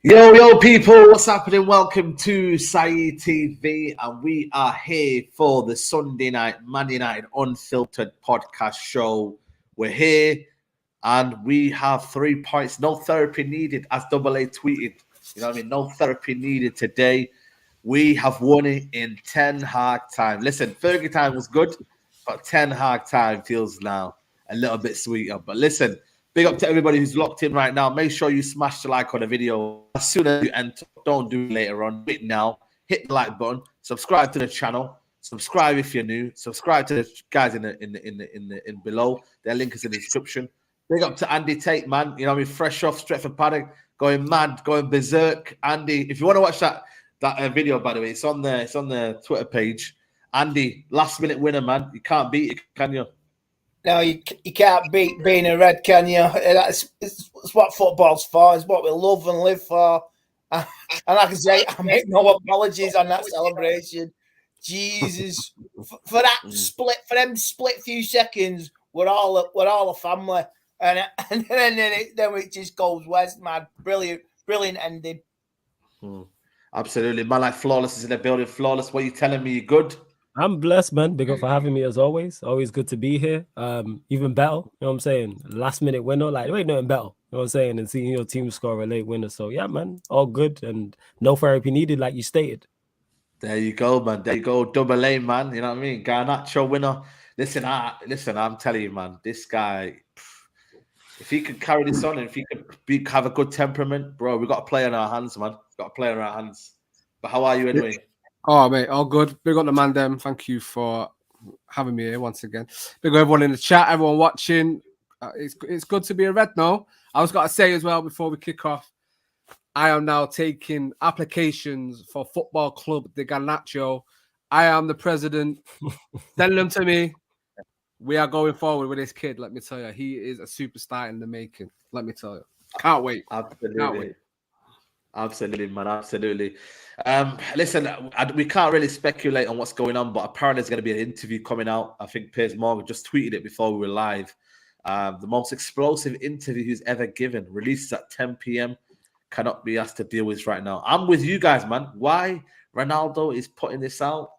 Yo, people, what's happening? Welcome to Saeed TV, and we are here for the Sunday night Man United Unfiltered podcast show. We're here, and we have 3 points. No therapy needed, as Double A tweeted. You know what I mean? No therapy needed today. We have won it in Ten Hag time. Listen, Fergie time was good, but Ten Hag time feels now a little bit sweeter. But listen, big up to everybody who's locked in right now. Make sure you smash the like on the video as soon as you enter. Don't do it later on. Do it now. Hit the like button. Subscribe to the channel. Subscribe if you're new. Subscribe to the guys in below. Their link is in the description. Big up to Andy Tate, man. You know what I mean? Fresh off Stretford Paddock, going mad, going berserk. Andy, if you want to watch that video, by the way, it's on the Twitter page. Andy, last minute winner, man. You can't beat it, can you? No, you can't beat being a red, can you? It's what football's for. It's what we love and live for. And like I say, I make no apologies on that celebration. Jesus, for that split, for them split few seconds, we're all a family, and then it just goes west, man. Brilliant ending. Absolutely, man. Like Flawless is in the building. Flawless, what are you telling me? You good? I'm blessed, man. Big up for having me as always. Always good to be here. Even better, you know what I'm saying? Last minute winner, like there ain't nothing better, you know what I'm saying? And seeing your team score a late winner. So yeah, man, all good and no therapy needed, like you stated. There you go, man. There you go. Double A, man. You know what I mean? Garnacho winner. Listen, I'm telling you, man, this guy, if he could carry this on and if he could have a good temperament, bro, we got a play on our hands, man. Got a play on our hands. But how are you anyway? Oh, mate, all good. Big up the man, them. Thank you for having me here once again. Big up everyone in the chat, everyone watching. It's good to be a Red now. I was going to say as well before we kick off, I am now taking applications for Football Club de Garnacho. I am the president. Send them to me. We are going forward with this kid. Let me tell you, he is a superstar in the making. Let me tell you. Can't wait. Absolutely. Can't wait. Absolutely, man. Absolutely. Listen, we can't really speculate on what's going on, but apparently there's going to be an interview coming out. I think Piers Morgan just tweeted it before we were live. The most explosive interview he's ever given, releases at 10 p.m. Cannot be asked to deal with right now. I'm with you guys, man. Why Ronaldo is putting this out,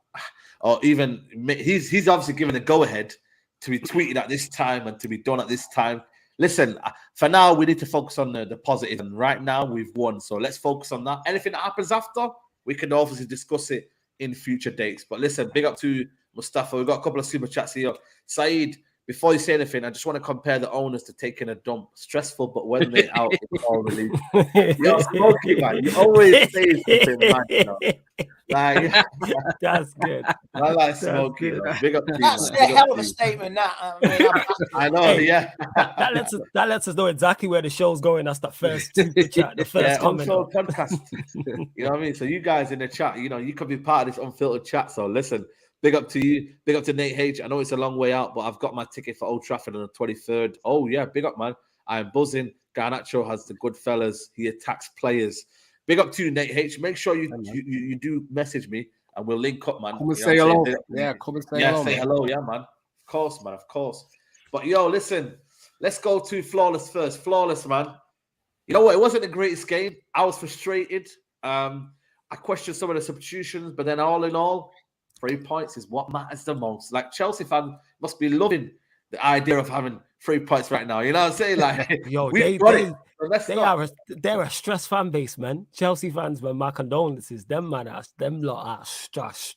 or even he's obviously given the go-ahead to be tweeted at this time and to be done at this time. Listen, for now, we need to focus on the positive. And right now, we've won. So let's focus on that. Anything that happens after, we can obviously discuss it in future dates. But listen, big up to Mustafa. We've got a couple of super chats here. Saeed, before you say anything, I just want to compare the owners to taking a dump. Stressful, but when they're out, it's all relief. You're smoky, man. You always say something, man. You know? Like, that's good. I like smoking. Big up to you, That's man. a hell of a statement, that. I know, Hey, yeah. that lets us know exactly where the show's going. That's the first super chat, the first comment. Podcast. You know what I mean? So you guys in the chat, you know, you could be part of this unfiltered chat. So listen, big up to you. Big up to Nate H. I know it's a long way out, but I've got my ticket for Old Trafford on the 23rd. Oh, yeah, big up, man. I am buzzing. Garnacho has the good fellas. He attacks players. Big up to you, Nate H. Make sure you do message me and we'll link up, man. Come and say hello. Yeah, come and say hello. Yeah, say hello. Yeah, man. Of course, man. Of course. But, yo, listen, let's go to Flawless first. Flawless, man. You know what? It wasn't the greatest game. I was frustrated. I questioned some of the substitutions, but then all in all, 3 points is what matters the most. Like, Chelsea fans must be loving the idea of having 3 points right now. You know what I'm saying? Like, Yo, they're a stress fan base, man. Chelsea fans, man, my condolences. Them lot are stress.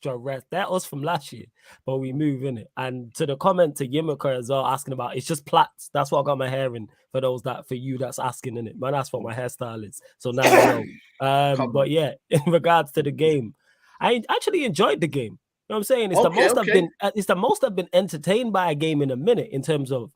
They're us from last year, but we move in it. And to the comment to Yimika as well, asking about it's just plaits. That's what I got my hair in for you that's asking in it. Man, that's what my hairstyle is. So now you know. But yeah, in regards to the game, I actually enjoyed the game. You know what I'm saying? It's the most I've been entertained by a game in a minute in terms of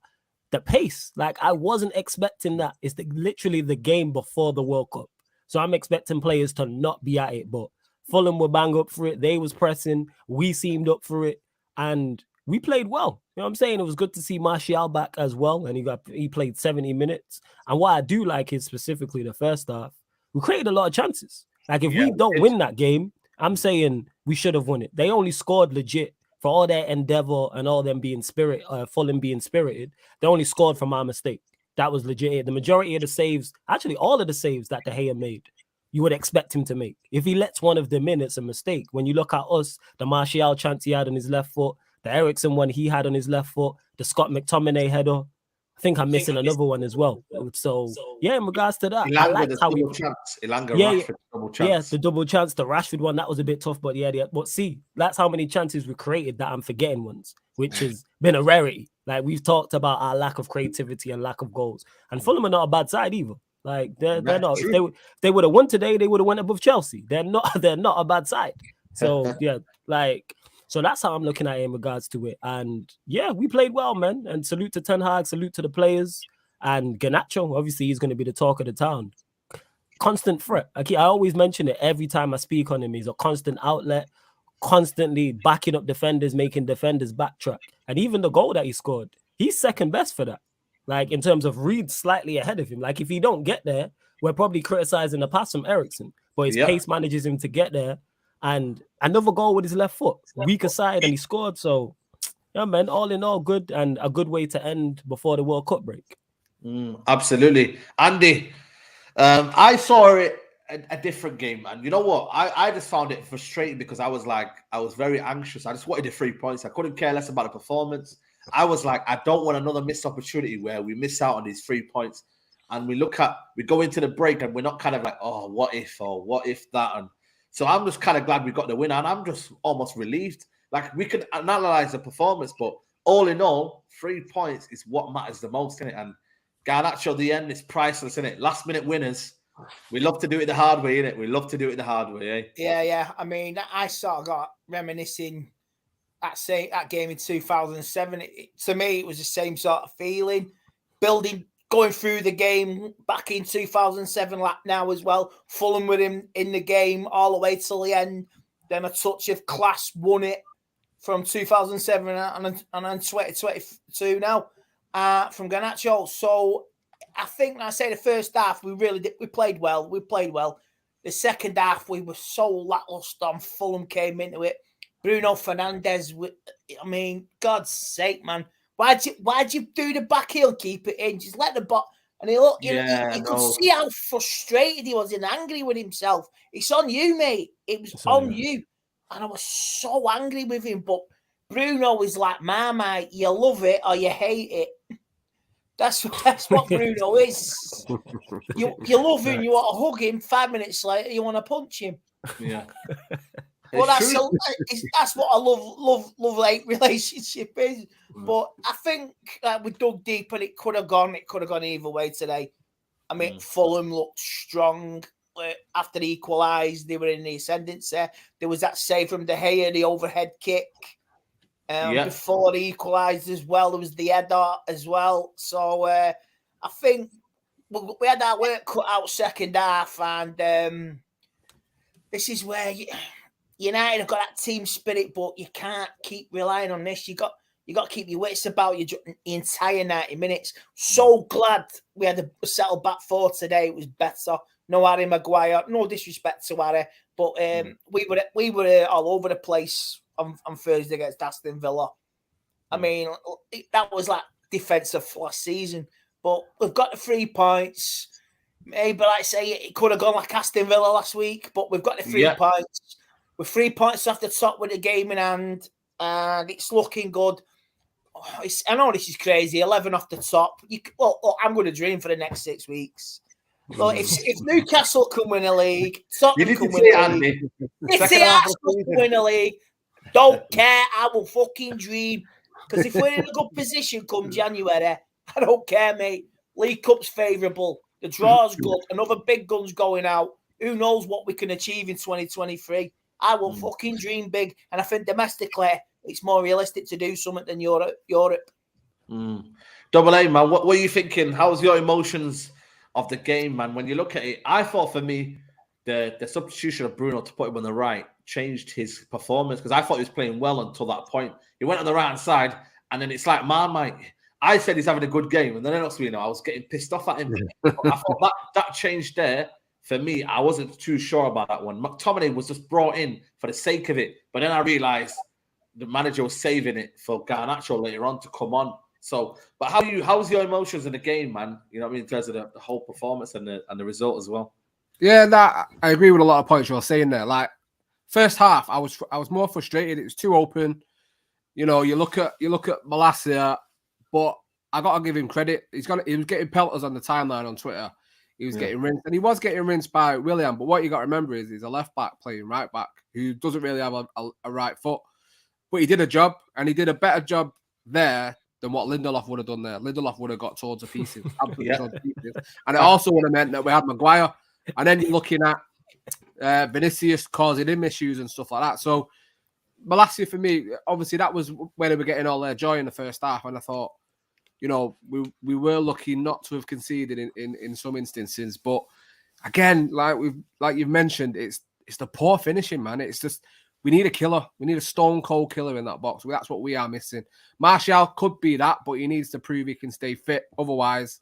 the pace. Like, I wasn't expecting that. It's literally the game before the World Cup. So I'm expecting players to not be at it. But Fulham were bang up for it. They was pressing. We seemed up for it. And we played well. You know what I'm saying? It was good to see Martial back as well. And he played 70 minutes. And what I do like is specifically the first half, we created a lot of chances. Like, if we don't win that game, I'm saying we should have won it. They only scored legit for all their endeavor and all them being Fulham being spirited. They only scored from our mistake. That was legit. The majority of the saves, actually all of the saves that De Gea made, you would expect him to make. If he lets one of them in, it's a mistake. When you look at us, the Martial chance he had on his left foot, the Eriksen one he had on his left foot, the Scott McTominay header, I think I'm missing another one as well. So yeah, in regards to that, I like how we double chance. Yeah, the double chance, the Rashford one, that was a bit tough, but but see, that's how many chances we created that I'm forgetting ones, which has been a rarity. Like we've talked about our lack of creativity and lack of goals, and Fulham are not a bad side either. Like they're not. If they would have won today, they would have went above Chelsea. They're not a bad side. So yeah, so that's how I'm looking at it in regards to it. And yeah, we played well, man. And salute to Ten Hag, salute to the players. And Garnacho, obviously, he's going to be the talk of the town. Constant threat. I always mention it every time I speak on him. He's a constant outlet, constantly backing up defenders, making defenders backtrack. And even the goal that he scored, he's second best for that. Like in terms of Reed slightly ahead of him. Like if he don't get there, we're probably criticizing the pass from Eriksen. But his pace manages him to get there. And another goal with his left foot, weaker side, and he scored. So, yeah, man, all in all, good and a good way to end before the World Cup break. Absolutely. Andy, I saw it a different game, man. You know what? I just found it frustrating because I was very anxious. I just wanted the 3 points. I couldn't care less about the performance. I was like, I don't want another missed opportunity where we miss out on these 3 points. And we go into the break and we're not kind of like, oh, what if that? And so I'm just kind of glad we got the win, and I'm just almost relieved. Like we could analyze the performance, but all in all, 3 points is what matters the most, isn't it? And Garnacho at the end is priceless, isn't it? Last minute winners. We love to do it the hard way, innit? We love to do it the hard way, eh? Yeah. I mean, I sort of got reminiscing that game in 2007. To me, it was the same sort of feeling. Going through the game back in 2007 now as well. Fulham with him in the game all the way till the end. Then a touch of class won it from 2007 and then 2022 now from Garnacho. So I think, I say the first half, we played well. The second half, we were so lackluster and Fulham came into it. Bruno Fernandes, I mean, God's sake, man. Why'd you do the back heel, keep it in? Just let the ball. And he could see how frustrated he was and angry with himself. It's on you, mate. It was on you. And I was so angry with him. But Bruno is like, Marmite, you love it or you hate it. That's what Bruno is. You love him, you want to hug him. 5 minutes later, you want to punch him. Yeah. Well, that's what a love-hate relationship is. But I think we dug deep and it could have gone either way today. I mean, Fulham looked strong after they equalised. They were in the ascendancy. There was that save from De Gea, the overhead kick. Before they equalised as well, there was the header as well. So I think we had our work cut out second half, and this is where United have got that team spirit, but you can't keep relying on this. You got to keep your wits about you the entire 90 minutes. So glad we had a settled back four today. It was better. No Harry Maguire. No disrespect to Harry, but we were all over the place on Thursday against Aston Villa. I mean, that was like defensive last season. But we've got the 3 points. Maybe, like I say, it could have gone like Aston Villa last week, but we've got the 3 points. With 3 points off the top with the game in hand, and it's looking good. I know this is crazy. 11 off the top. I'm going to dream for the next 6 weeks. Well, if Newcastle can win a league, Tottenham can win a league, if Arsenal can win a league, don't care. I will fucking dream. Because if we're in a good position come January, I don't care, mate. League Cup's favourable. The draw's good. Another big gun's going out. Who knows what we can achieve in 2023? I will fucking dream big. And I think domestically, it's more realistic to do something than Europe. Double A, man. What are you thinking? How's your emotions of the game, man? When you look at it, I thought for me, the substitution of Bruno to put him on the right changed his performance because I thought he was playing well until that point. He went on the right hand side, and then it's like, Marmite. I said he's having a good game, and then I was getting pissed off at him. I thought that changed there. For me, I wasn't too sure about that one. McTominay was just brought in for the sake of it. But then I realised the manager was saving it for Garnacho later on to come on. So, but how's your emotions in the game, man? You know what I mean? In terms of the whole performance and the result as well. Yeah, that I agree with a lot of points you're saying there. Like first half, I was more frustrated. It was too open. You know, you look at Malacia, but I gotta give him credit. He was getting pelters on the timeline on Twitter. He was getting rinsed, and he was getting rinsed by William. But what you got to remember is he's a left back playing right back who doesn't really have a right foot. But he did a job, and he did a better job there than what Lindelof would have done there. Lindelof would have got torn to pieces, absolutely torn to pieces. And it also would have meant that we had Maguire. And then you're looking at Vinicius causing him issues and stuff like that. So Malacia, for me, obviously that was when they were getting all their joy in the first half. And I thought, you know, we were lucky not to have conceded in some instances. But again, like you've mentioned, it's the poor finishing, man. It's just we need a killer. We need a stone cold killer in that box. That's what we are missing. Martial could be that, but he needs to prove he can stay fit. Otherwise,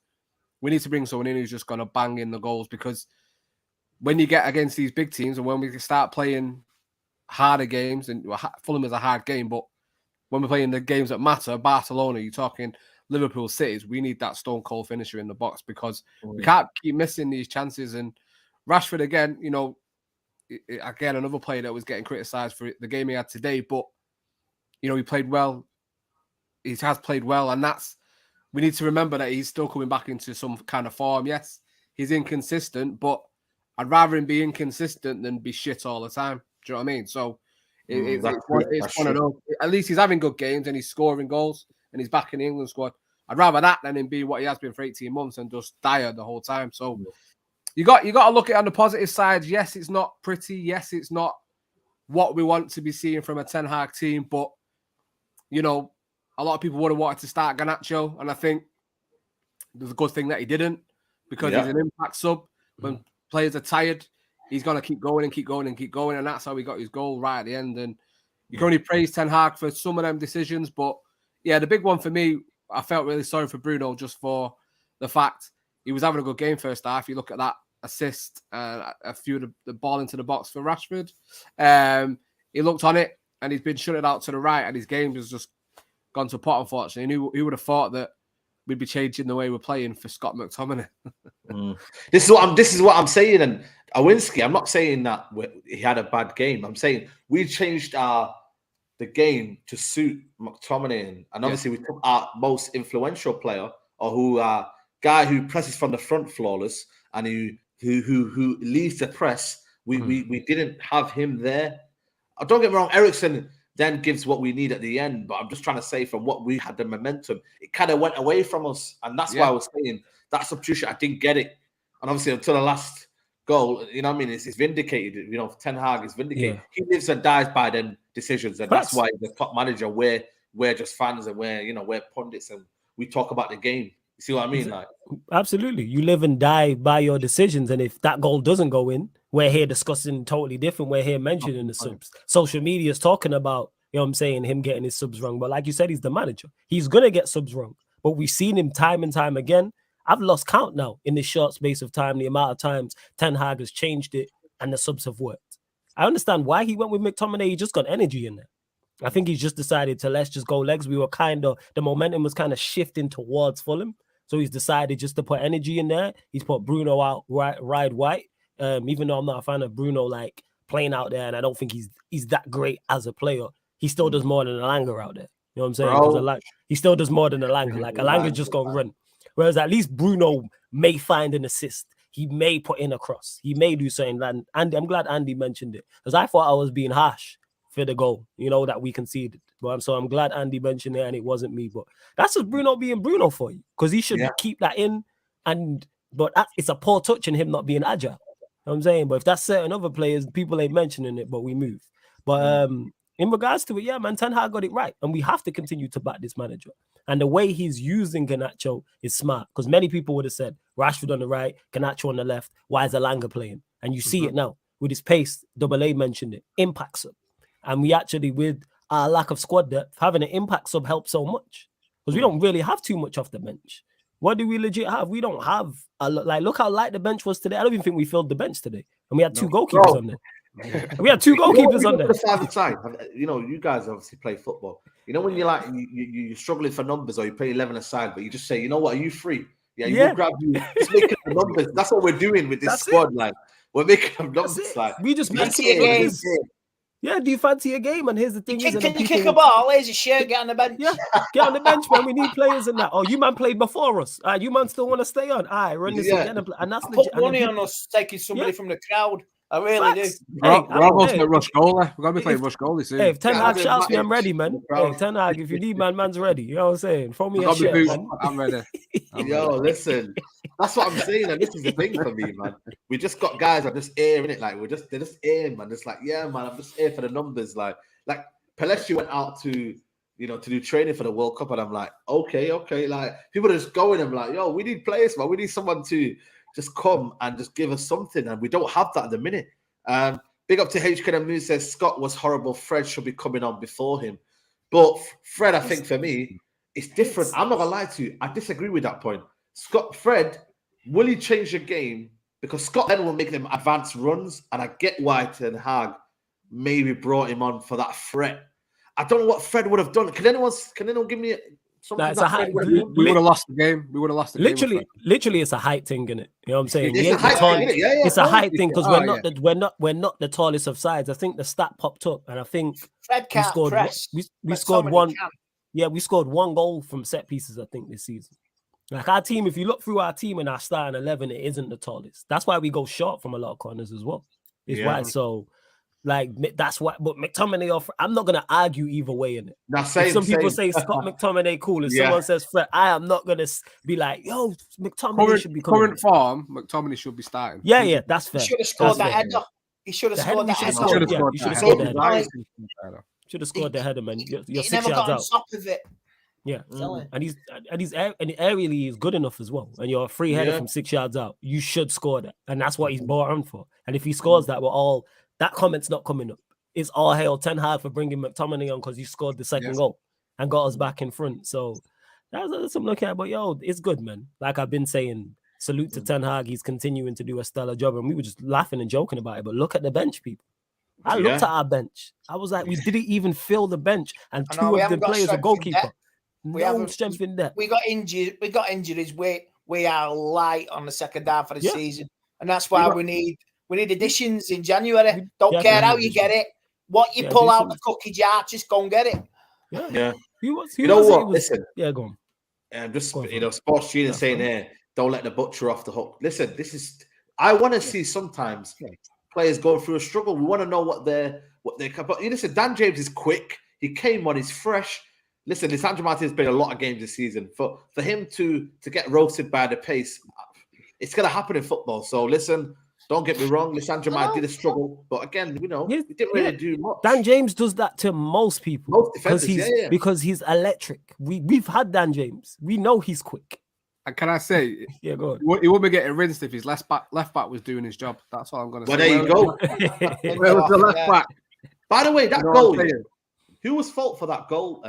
we need to bring someone in who's just going to bang in the goals, because when you get against these big teams and when we start playing harder games, and Fulham is a hard game, but when we're playing the games that matter, Barcelona, you're talking Liverpool, Cities, we need that stone cold finisher in the box, because we can't keep missing these chances. And Rashford, again, you know, again, another player that was getting criticised for the game he had today, but, you know, he played well. He has played well, and we need to remember that he's still coming back into some kind of form. Yes, he's inconsistent, but I'd rather him be inconsistent than be shit all the time. Do you know what I mean? So it's one of those. At least he's having good games and he's scoring goals and he's back in the England squad. I'd rather that than him be what he has been for 18 months and just dire the whole time. So you got to look at it on the positive side. Yes, it's not pretty. Yes, it's not what we want to be seeing from a Ten Hag team. But, you know, a lot of people would have wanted to start Garnacho, and I think there's a good thing that he didn't, because he's an impact sub. When players are tired, he's going to keep going and keep going and keep going, and that's how he got his goal right at the end. And you can only praise Ten Hag for some of them decisions, but yeah, the big one for me, I felt really sorry for Bruno just for the fact he was having a good game first half. You look at that assist, a few of the ball into the box for Rashford. He looked on it, and he's been shutting out to the right, and his game has just gone to pot, unfortunately. And who would have thought that we'd be changing the way we're playing for Scott McTominay? This is what I'm saying. And Awinski, I'm not saying that he had a bad game. I'm saying we changed the game to suit McTominay, and obviously we took our most influential player, or guy who presses from the front flawless, and who leads the press. We didn't have him there. Don't get me wrong, Eriksen then gives what we need at the end, but I'm just trying to say, from what we had the momentum, it kind of went away from us, and that's why I was saying that substitution, I didn't get it. And obviously until the last goal, you know what I mean, it's vindicated. You know, Ten Hag is vindicated. He lives and dies by them decisions, and that's why the top manager, we're just fans, and we're pundits, and we talk about the game. You see what I mean? Like, absolutely, you live and die by your decisions, and if that goal doesn't go in, we're here discussing totally different. We're here mentioning the subs. Social media is talking about, you know what I'm saying, him getting his subs wrong. But like you said, he's the manager. He's going to get subs wrong. But we've seen him time and time again. I've lost count now in this short space of time, the amount of times Ten Hag has changed it and the subs have worked. I understand why he went with McTominay. He just got energy in there. I think he's just decided to let's just go legs. The momentum was kind of shifting towards Fulham. So he's decided just to put energy in there. He's put Bruno out ride white. Even though I'm not a fan of Bruno like playing out there, and I don't think he's that great as a player, he still does more than Elanga out there. You know what I'm saying? Because he still does more than Elanga. Like Elanga's just gonna run. Whereas at least Bruno may find an assist. He may put in a cross. He may do something. And I'm glad Andy mentioned it, because I thought I was being harsh for the goal, that we conceded. But so I'm glad Andy mentioned it and it wasn't me. But that's just Bruno being Bruno for you, because he should keep that in. But it's a poor touch in him not being agile. You know what I'm saying? But if that's certain other players, people ain't mentioning it, but we move. But in regards to it, yeah, man, Ten Hag got it right. And we have to continue to back this manager. And the way he's using Garnacho is smart, because many people would have said Rashford on the right, Garnacho on the left. Why is Elanga playing? And you see it now with his pace. Double A mentioned it, impact sub. And we actually, with our lack of squad depth, having an impact sub helps so much, because we don't really have too much off the bench. What do we legit have? We don't have a lot. Like, look how light the bench was today. I don't even think we filled the bench today, and we had two goalkeepers on there. We had two goalkeepers on there. The side, you guys obviously play football. When you're like you're struggling for numbers, or you play 11 aside, but you just say, you know what, are you free? Yeah, you grab you. Just make the numbers. That's what we're doing with this squad. Like, We're making them That's numbers. it. Like We just make Fancy a it what it game. is. Yeah, do you fancy a game? And here's the thing: Can you kick a ball? Here's a shirt. Get on the bench. Yeah, get on the bench, man. We need players in that. Oh, you man played before us. You man still want to stay on? Run this again, and that's I legit. put money on us taking somebody from the crowd. I really Facts. do. We're almost at rush goalie. We're gonna be playing rush goalie soon. Hey, if Ten Hag Yeah, shouts me, I'm Matic, ready, man. crowd. Hey, Ten Hag, if you need man's ready. You know what I'm saying? Throw me a Got me shirt, boots. man. I'm ready. Yo, listen, that's what I'm saying, and this is the thing for me, man. We just got guys that are just airing it, like they're just airing, man. It's like, yeah, man, I'm just here for the numbers, like Pelestri went out to do training for the World Cup, and I'm like, okay, like people are just going, I'm like, yo, we need players, man. We need someone to just come and just give us something, and we don't have that at the minute. Big up to HK Moon says Scott was horrible. Fred should be coming on before him, but Fred, I think for me, it's different. I'm not gonna lie to you. I disagree with that point. Fred, will he change the game? Because Scott then will make them advanced runs, and I get why Ten Hag maybe brought him on for that threat. I don't know what Fred would have done. Can anyone give me something? It's a hype. We would have lost the game. We would have lost the game. Literally, it's a hype thing, innit? You know what I'm saying? It's a hype thing, innit? Yeah, it's a hype thing because we're not the tallest of sides. I think the stat popped up, and I think Fred can't press. We scored one. Yeah, we scored one goal from set pieces, I think, this season. Like our team, if you look through our team and our starting 11, it isn't the tallest. That's why we go short from a lot of corners as well. It's why. So, like, that's why. But McTominay, I'm not gonna argue either way in it. Some people say Scott McTominay cool. If someone says Fred, I am not gonna be like, yo, McTominay should be current form. McTominay should be starting. Yeah, that's fair. He should have scored that header. He should have scored that header. You should have scored the header. Should have scored the header, man. You're 6 yards out. On top of it. Yeah, and he's aerially he's good enough as well. And you're a free header from 6 yards out. You should score that, and that's what he's brought on for. And if he scores that, that comment's not coming up. It's all hail Ten Hag for bringing McTominay on because he scored the second goal and got us back in front. So that's something to look at. But yo, it's good, man. Like I've been saying, salute to Ten Hag. He's continuing to do a stellar job, and we were just laughing and joking about it. But look at the bench, people. I looked at our bench. I was like, we didn't even fill the bench, and two of the players are goalkeeper. We haven't strength in depth. We got injured. We got injuries. We are light on the second half of the season, and that's why we need additions in January. Don't care how you get it. What you pull out the cookie jar, just go and get it. Yeah. You know what? Listen. Yeah, go on. Sports Genius saying here, don't let the butcher off the hook. Listen, I want to see sometimes players go through a struggle. We want to know what they're. But listen, Dan James is quick. He came on. He's fresh. Listen, Lisandro Martinez played a lot of games this season. For him to get roasted by the pace, it's going to happen in football. So listen, don't get me wrong. Lisandro Martinez did a struggle, but again, we didn't really do much. Dan James does that to most people. Most defenders, because he's electric. We've had Dan James. We know he's quick. And can I say, go on. He wouldn't be getting rinsed if his left back was doing his job. That's what I'm going to say. Well, there you go. Where was the left back? By the way, that goal. Who was fault for that goal?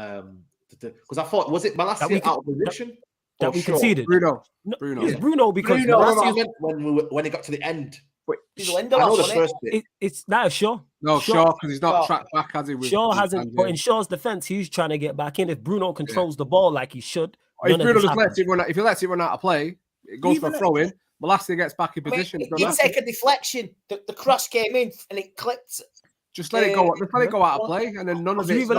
Because I thought, was it Malacia out of position? That we conceded. Bruno. It's Bruno because when he got to the end. I know the first bit. It's not Shaw. No, Shaw, because he's not tracked back, has he? Shaw hasn't. But in Shaw's defense, he's trying to get back in. If Bruno controls the ball like he should, if Bruno just lets it run out, if he lets it run out of play, it goes for a throw in. Malacia gets back in position. You take a deflection. The cross came in and it clipped. Just let it go. Just let it go out of play, and then none of it's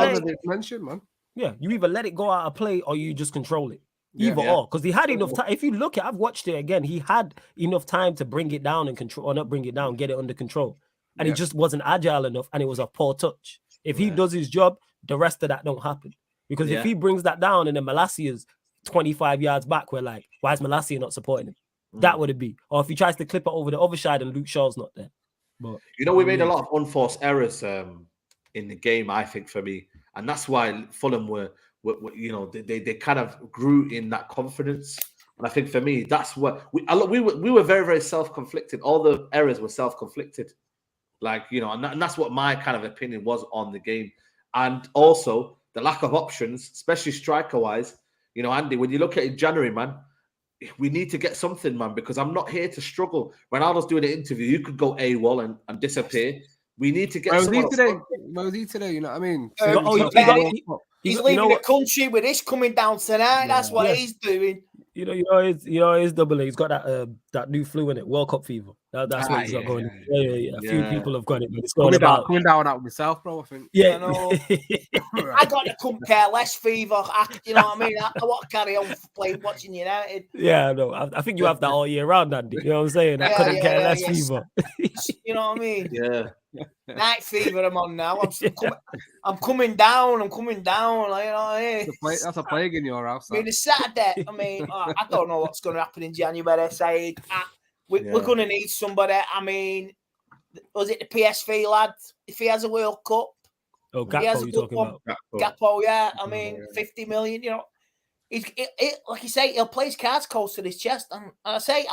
mentioned, man. Yeah, you either let it go out of play or you just control it. Either or, because he had enough time. If you look at, I've watched it again. He had enough time to bring it down and control, or not bring it down, get it under control, and he just wasn't agile enough, and it was a poor touch. If he does his job, the rest of that don't happen. Because if he brings that down and then Malacia's 25 yards back, we're like, why is Malacia not supporting him? That would it be. Or if he tries to clip it over the other side and Luke Shaw's not there. But we made a lot of unforced errors in the game, I think, for me, and that's why Fulham were they kind of grew in that confidence. And I think for me, that's what we were very, very self-conflicted. All the errors were self-conflicted, and that's what my kind of opinion was on the game. And also the lack of options, especially striker-wise. Andy, when you look at it in January, man, we need to get something, man, because I'm not here to struggle. When I was doing an interview, you could go AWOL and disappear. We need to get someone today. Where was he today? You know what I mean? He's leaving the country with this coming down tonight. That's what he's doing. He's double. He's got that new flu in it, World Cup fever. That's what he's got going. A few people have got it, but it's going coming down out myself, bro. I think. Yeah, I know. I got the couldn't care less fever. You know what I mean? I want to carry on playing, watching United. Yeah, no, I think you have that all year round, Andy. You know what I'm saying? I couldn't care less fever. You know what I mean? Yeah. Night fever I'm on now. I'm coming down. Like, you know what I mean? That's a plague in your house. I mean, it's Saturday. I mean, I don't know what's going to happen in January, Said. We're going to need somebody. I mean, was it the PSV lad? If he has a World Cup, Gakpo, you're talking about? Gakpo, yeah. I mean, 50 million, you know. Like you say, he'll play his cards close to his chest. And I say,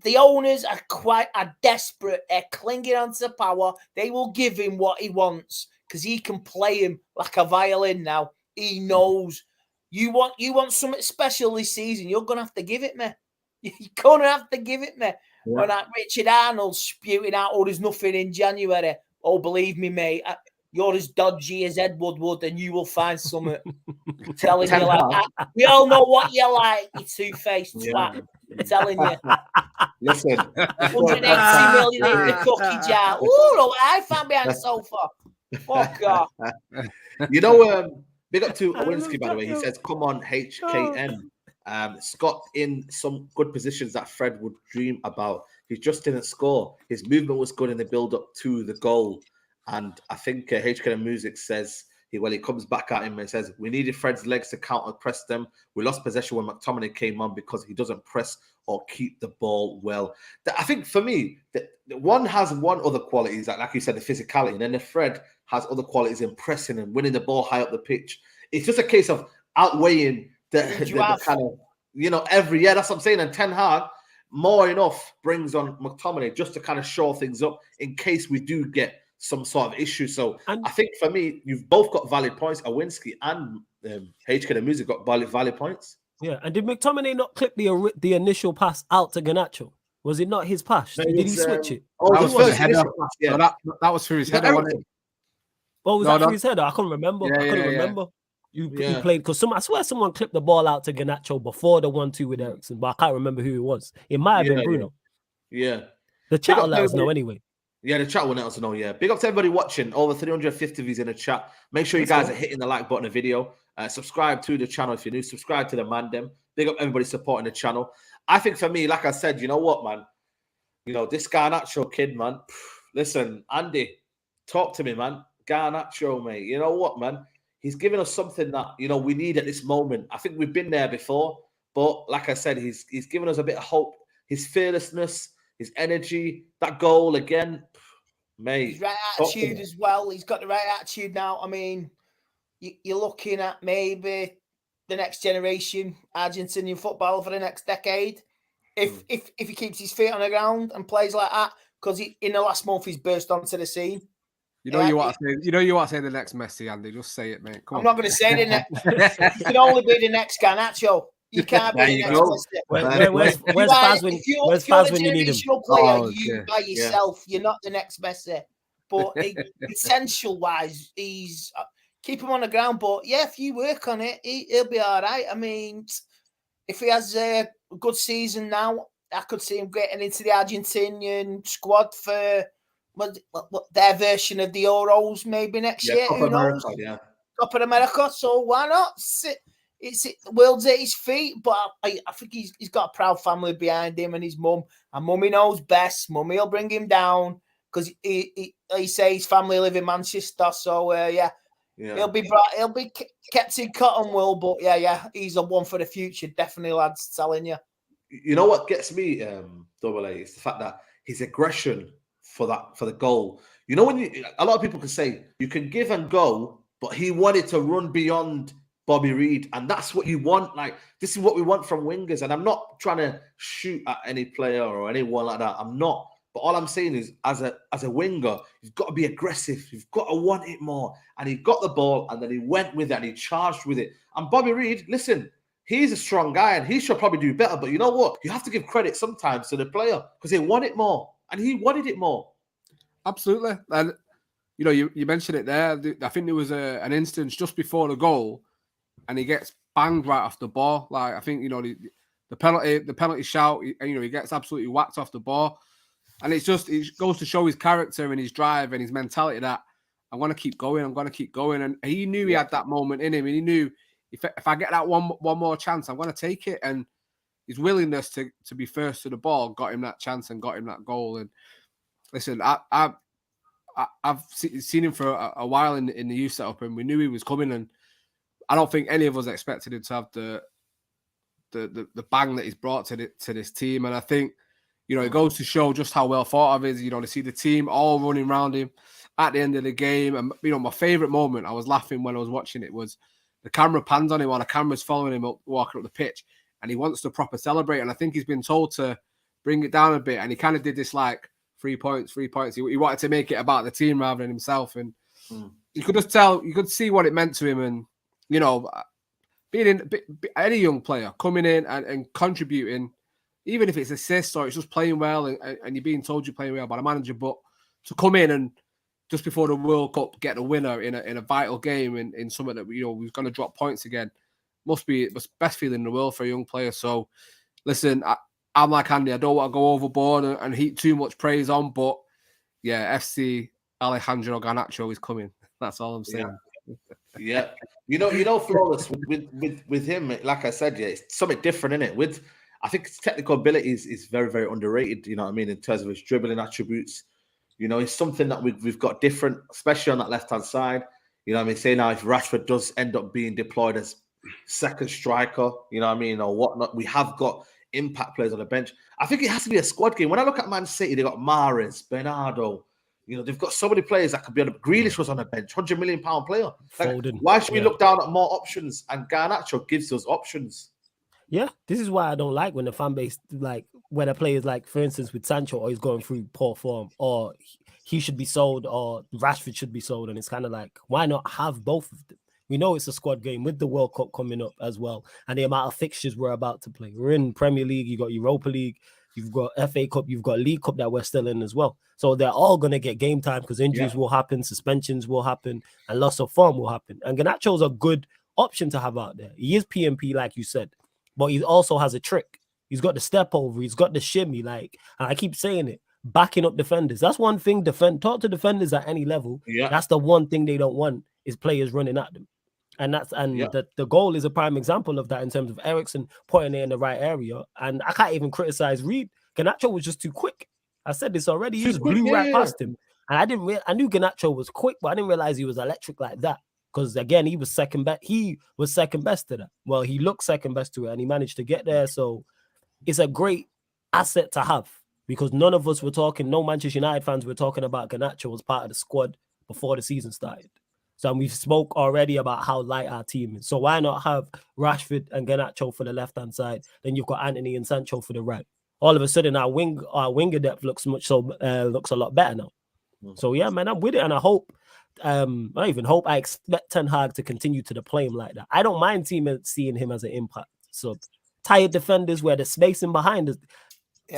the owners are desperate. They're clinging onto power. They will give him what he wants because he can play him like a violin now. He knows. You want something special this season, you're going to have to give it me. You're going to have to give it me. Yeah. When that Richard Arnold spewing out, there's nothing in January. Oh, believe me, mate, you're as dodgy as Ed Woodward and you will find something. Telling you like that. We all know what you like, you two-faced twat. I'm telling you. Listen. 180 million in the cookie jar. Ooh, no, I found behind the sofa. Fuck off. You know, big up to Owinski, by the way. He says, come on, HKN. Scott in some good positions that Fred would dream about. He just didn't score. His movement was good in the build-up to the goal. And I think HKN Music says, he comes back at him and says, we needed Fred's legs to counter-press them. We lost possession when McTominay came on because he doesn't press or keep the ball well. I think for me, the one has one other qualities, like you said, the physicality. And then the Fred has other qualities in pressing and winning the ball high up the pitch. It's just a case of outweighing the kind of, you know, that's what I'm saying. And Ten Hag, more enough, brings on McTominay just to kind of shore things up in case we do get some sort of issue. So I think for me, you've both got valid points. Owinski and HK Music got valid points. Yeah, and did McTominay not clip the initial pass out to Garnacho? Was it not his pass? Did he switch it? Oh, that was for his header. Yeah. No, that was for his header. Oh, was that for his header? I can't remember. I couldn't remember. You played because I swear someone clipped the ball out to Garnacho before the 1-2 with Eriksen, but I can't remember who it was. It might have been Bruno. Yeah. The chat will let us know anyway. Yeah, the chat will let us know. Yeah. Big up to everybody watching. Over 350 views in the chat. Make sure you guys are hitting the like button of the video. Subscribe to the channel if you're new. Subscribe to the Mandem. Big up everybody supporting the channel. I think for me, like I said, you know what, man? You know, this Garnacho kid, man. Listen, Andy, talk to me, man. Garnacho, mate. You know what, man? He's given us something that, you know, we need at this moment. I think we've been there before, but like I said, he's given us a bit of hope. His fearlessness, his energy, that goal again, mate. His right attitude as well. He's got the right attitude now. I mean, you're looking at maybe the next generation Argentinian football for the next decade. If he keeps his feet on the ground and plays like that, because in the last month he's burst onto the scene. You know you want to say the next Messi, Andy. Just say it, mate. Come on. I'm not going to say the next. You can only be the next Garnacho. You can't be the next Messi. Where's Faz when you need him? Player, you by yourself. You're not the next Messi. But potential-wise, he's keep him on the ground. But yeah, if you work on it, he'll be all right. I mean, if he has a good season now, I could see him getting into the Argentinian squad for their version of the Euros maybe next year. Who knows? Copa America. So why not? It's the world's at his feet, but I think he's got a proud family behind him and his mum. And mummy knows best. Mummy will bring him down because he says his family live in Manchester. So he'll be kept in cotton wool. But he's a one for the future, definitely, lads. Telling you. You know what gets me, Double A, is the fact that his aggression for the goal. You know, a lot of people can say you can give and go, but he wanted to run beyond Bobby Reed, and that's what you want. Like, this is what we want from wingers. And I'm not trying to shoot at any player or anyone like that. I'm not. But all I'm saying is, as a winger, you've got to be aggressive. You've got to want it more. And he got the ball, and then he went with it, and he charged with it. And Bobby Reed, listen, he's a strong guy, and he should probably do better. But you know what? You have to give credit sometimes to the player because they want it more. And he wanted it more. Absolutely. And, you know, you mentioned it there. I think there was an instance just before the goal and he gets banged right off the ball. Like, I think, you know, the penalty shout, you know, he gets absolutely whacked off the ball. And it goes to show his character and his drive and his mentality that I'm going to keep going. And he knew he had that moment in him. And he knew if I get that one more chance, I'm going to take it. And his willingness to be first to the ball got him that chance and got him that goal. And listen, I've seen him for a while in the youth setup, and we knew he was coming. And I don't think any of us expected him to have the bang that he's brought to this team. And I think, it goes to show just how well thought of is, to see the team all running around him at the end of the game. And, my favorite moment, I was laughing when I was watching it, was the camera pans on him while the camera's following him walking up the pitch, and he wants to proper celebrate. And I think he's been told to bring it down a bit. And he kind of did this 3 points. He wanted to make it about the team rather than himself. And you could just tell, you could see what it meant to him. And, being any young player coming in and contributing, even if it's assists or it's just playing well and you're being told you're playing well by the manager, but to come in and just before the World Cup get a winner in a vital game in something that we're going to drop points again, must be the best feeling in the world for a young player. So, listen, I'm like Andy, I don't want to go overboard and heap too much praise on, but yeah, FC Alejandro Garnacho is coming. That's all I'm saying. Yeah. Flawless with him, like I said, it's something different, isn't it? I think his technical ability is very, very underrated, in terms of his dribbling attributes. It's something that we've got different, especially on that left-hand side. Say now if Rashford does end up being deployed as second striker, or whatnot, we have got impact players on the bench. I think it has to be a squad game. When I look at Man City, they got Mahrez, Bernardo. They've got so many players that could be on. Grealish was on the bench, £100 million player. Why should we look down at more options? And Garnacho gives us options. Yeah, this is why I don't like when the fan base, when a player is for instance, with Sancho, or he's going through poor form, or he should be sold, or Rashford should be sold. And it's kind of why not have both of them? We know it's a squad game with the World Cup coming up as well, and the amount of fixtures we're about to play. We're in Premier League, you got Europa League, you've got FA Cup, you've got League Cup that we're still in as well. So they're all going to get game time because injuries will happen, suspensions will happen, and loss of form will happen. And Garnacho's a good option to have out there. He is PMP, like you said, but he also has a trick. He's got the step over, he's got the shimmy, and I keep saying it, backing up defenders. That's one thing. Talk to defenders at any level. Yeah. That's the one thing they don't want is players running at them. And the goal is a prime example of that in terms of Eriksen putting it in the right area. And I can't even criticize Reed. Garnacho was just too quick. I said this already. He just blew right past him. And I knew Garnacho was quick, but I didn't realize he was electric like that. Because again, he was second best. He was second best to that. Well, he looked second best to it, and he managed to get there. So it's a great asset to have because none of us were talking. No Manchester United fans were talking about Garnacho as part of the squad before the season started. So we've spoke already about how light our team is. So why not have Rashford and Garnacho for the left-hand side? Then you've got Anthony and Sancho for the right. All of a sudden, our winger depth looks a lot better now. So yeah, man, I'm with it, and I hope. I expect Ten Hag to continue to play him like that. I don't mind seeing him as an impact. So tired defenders where the spacing behind us,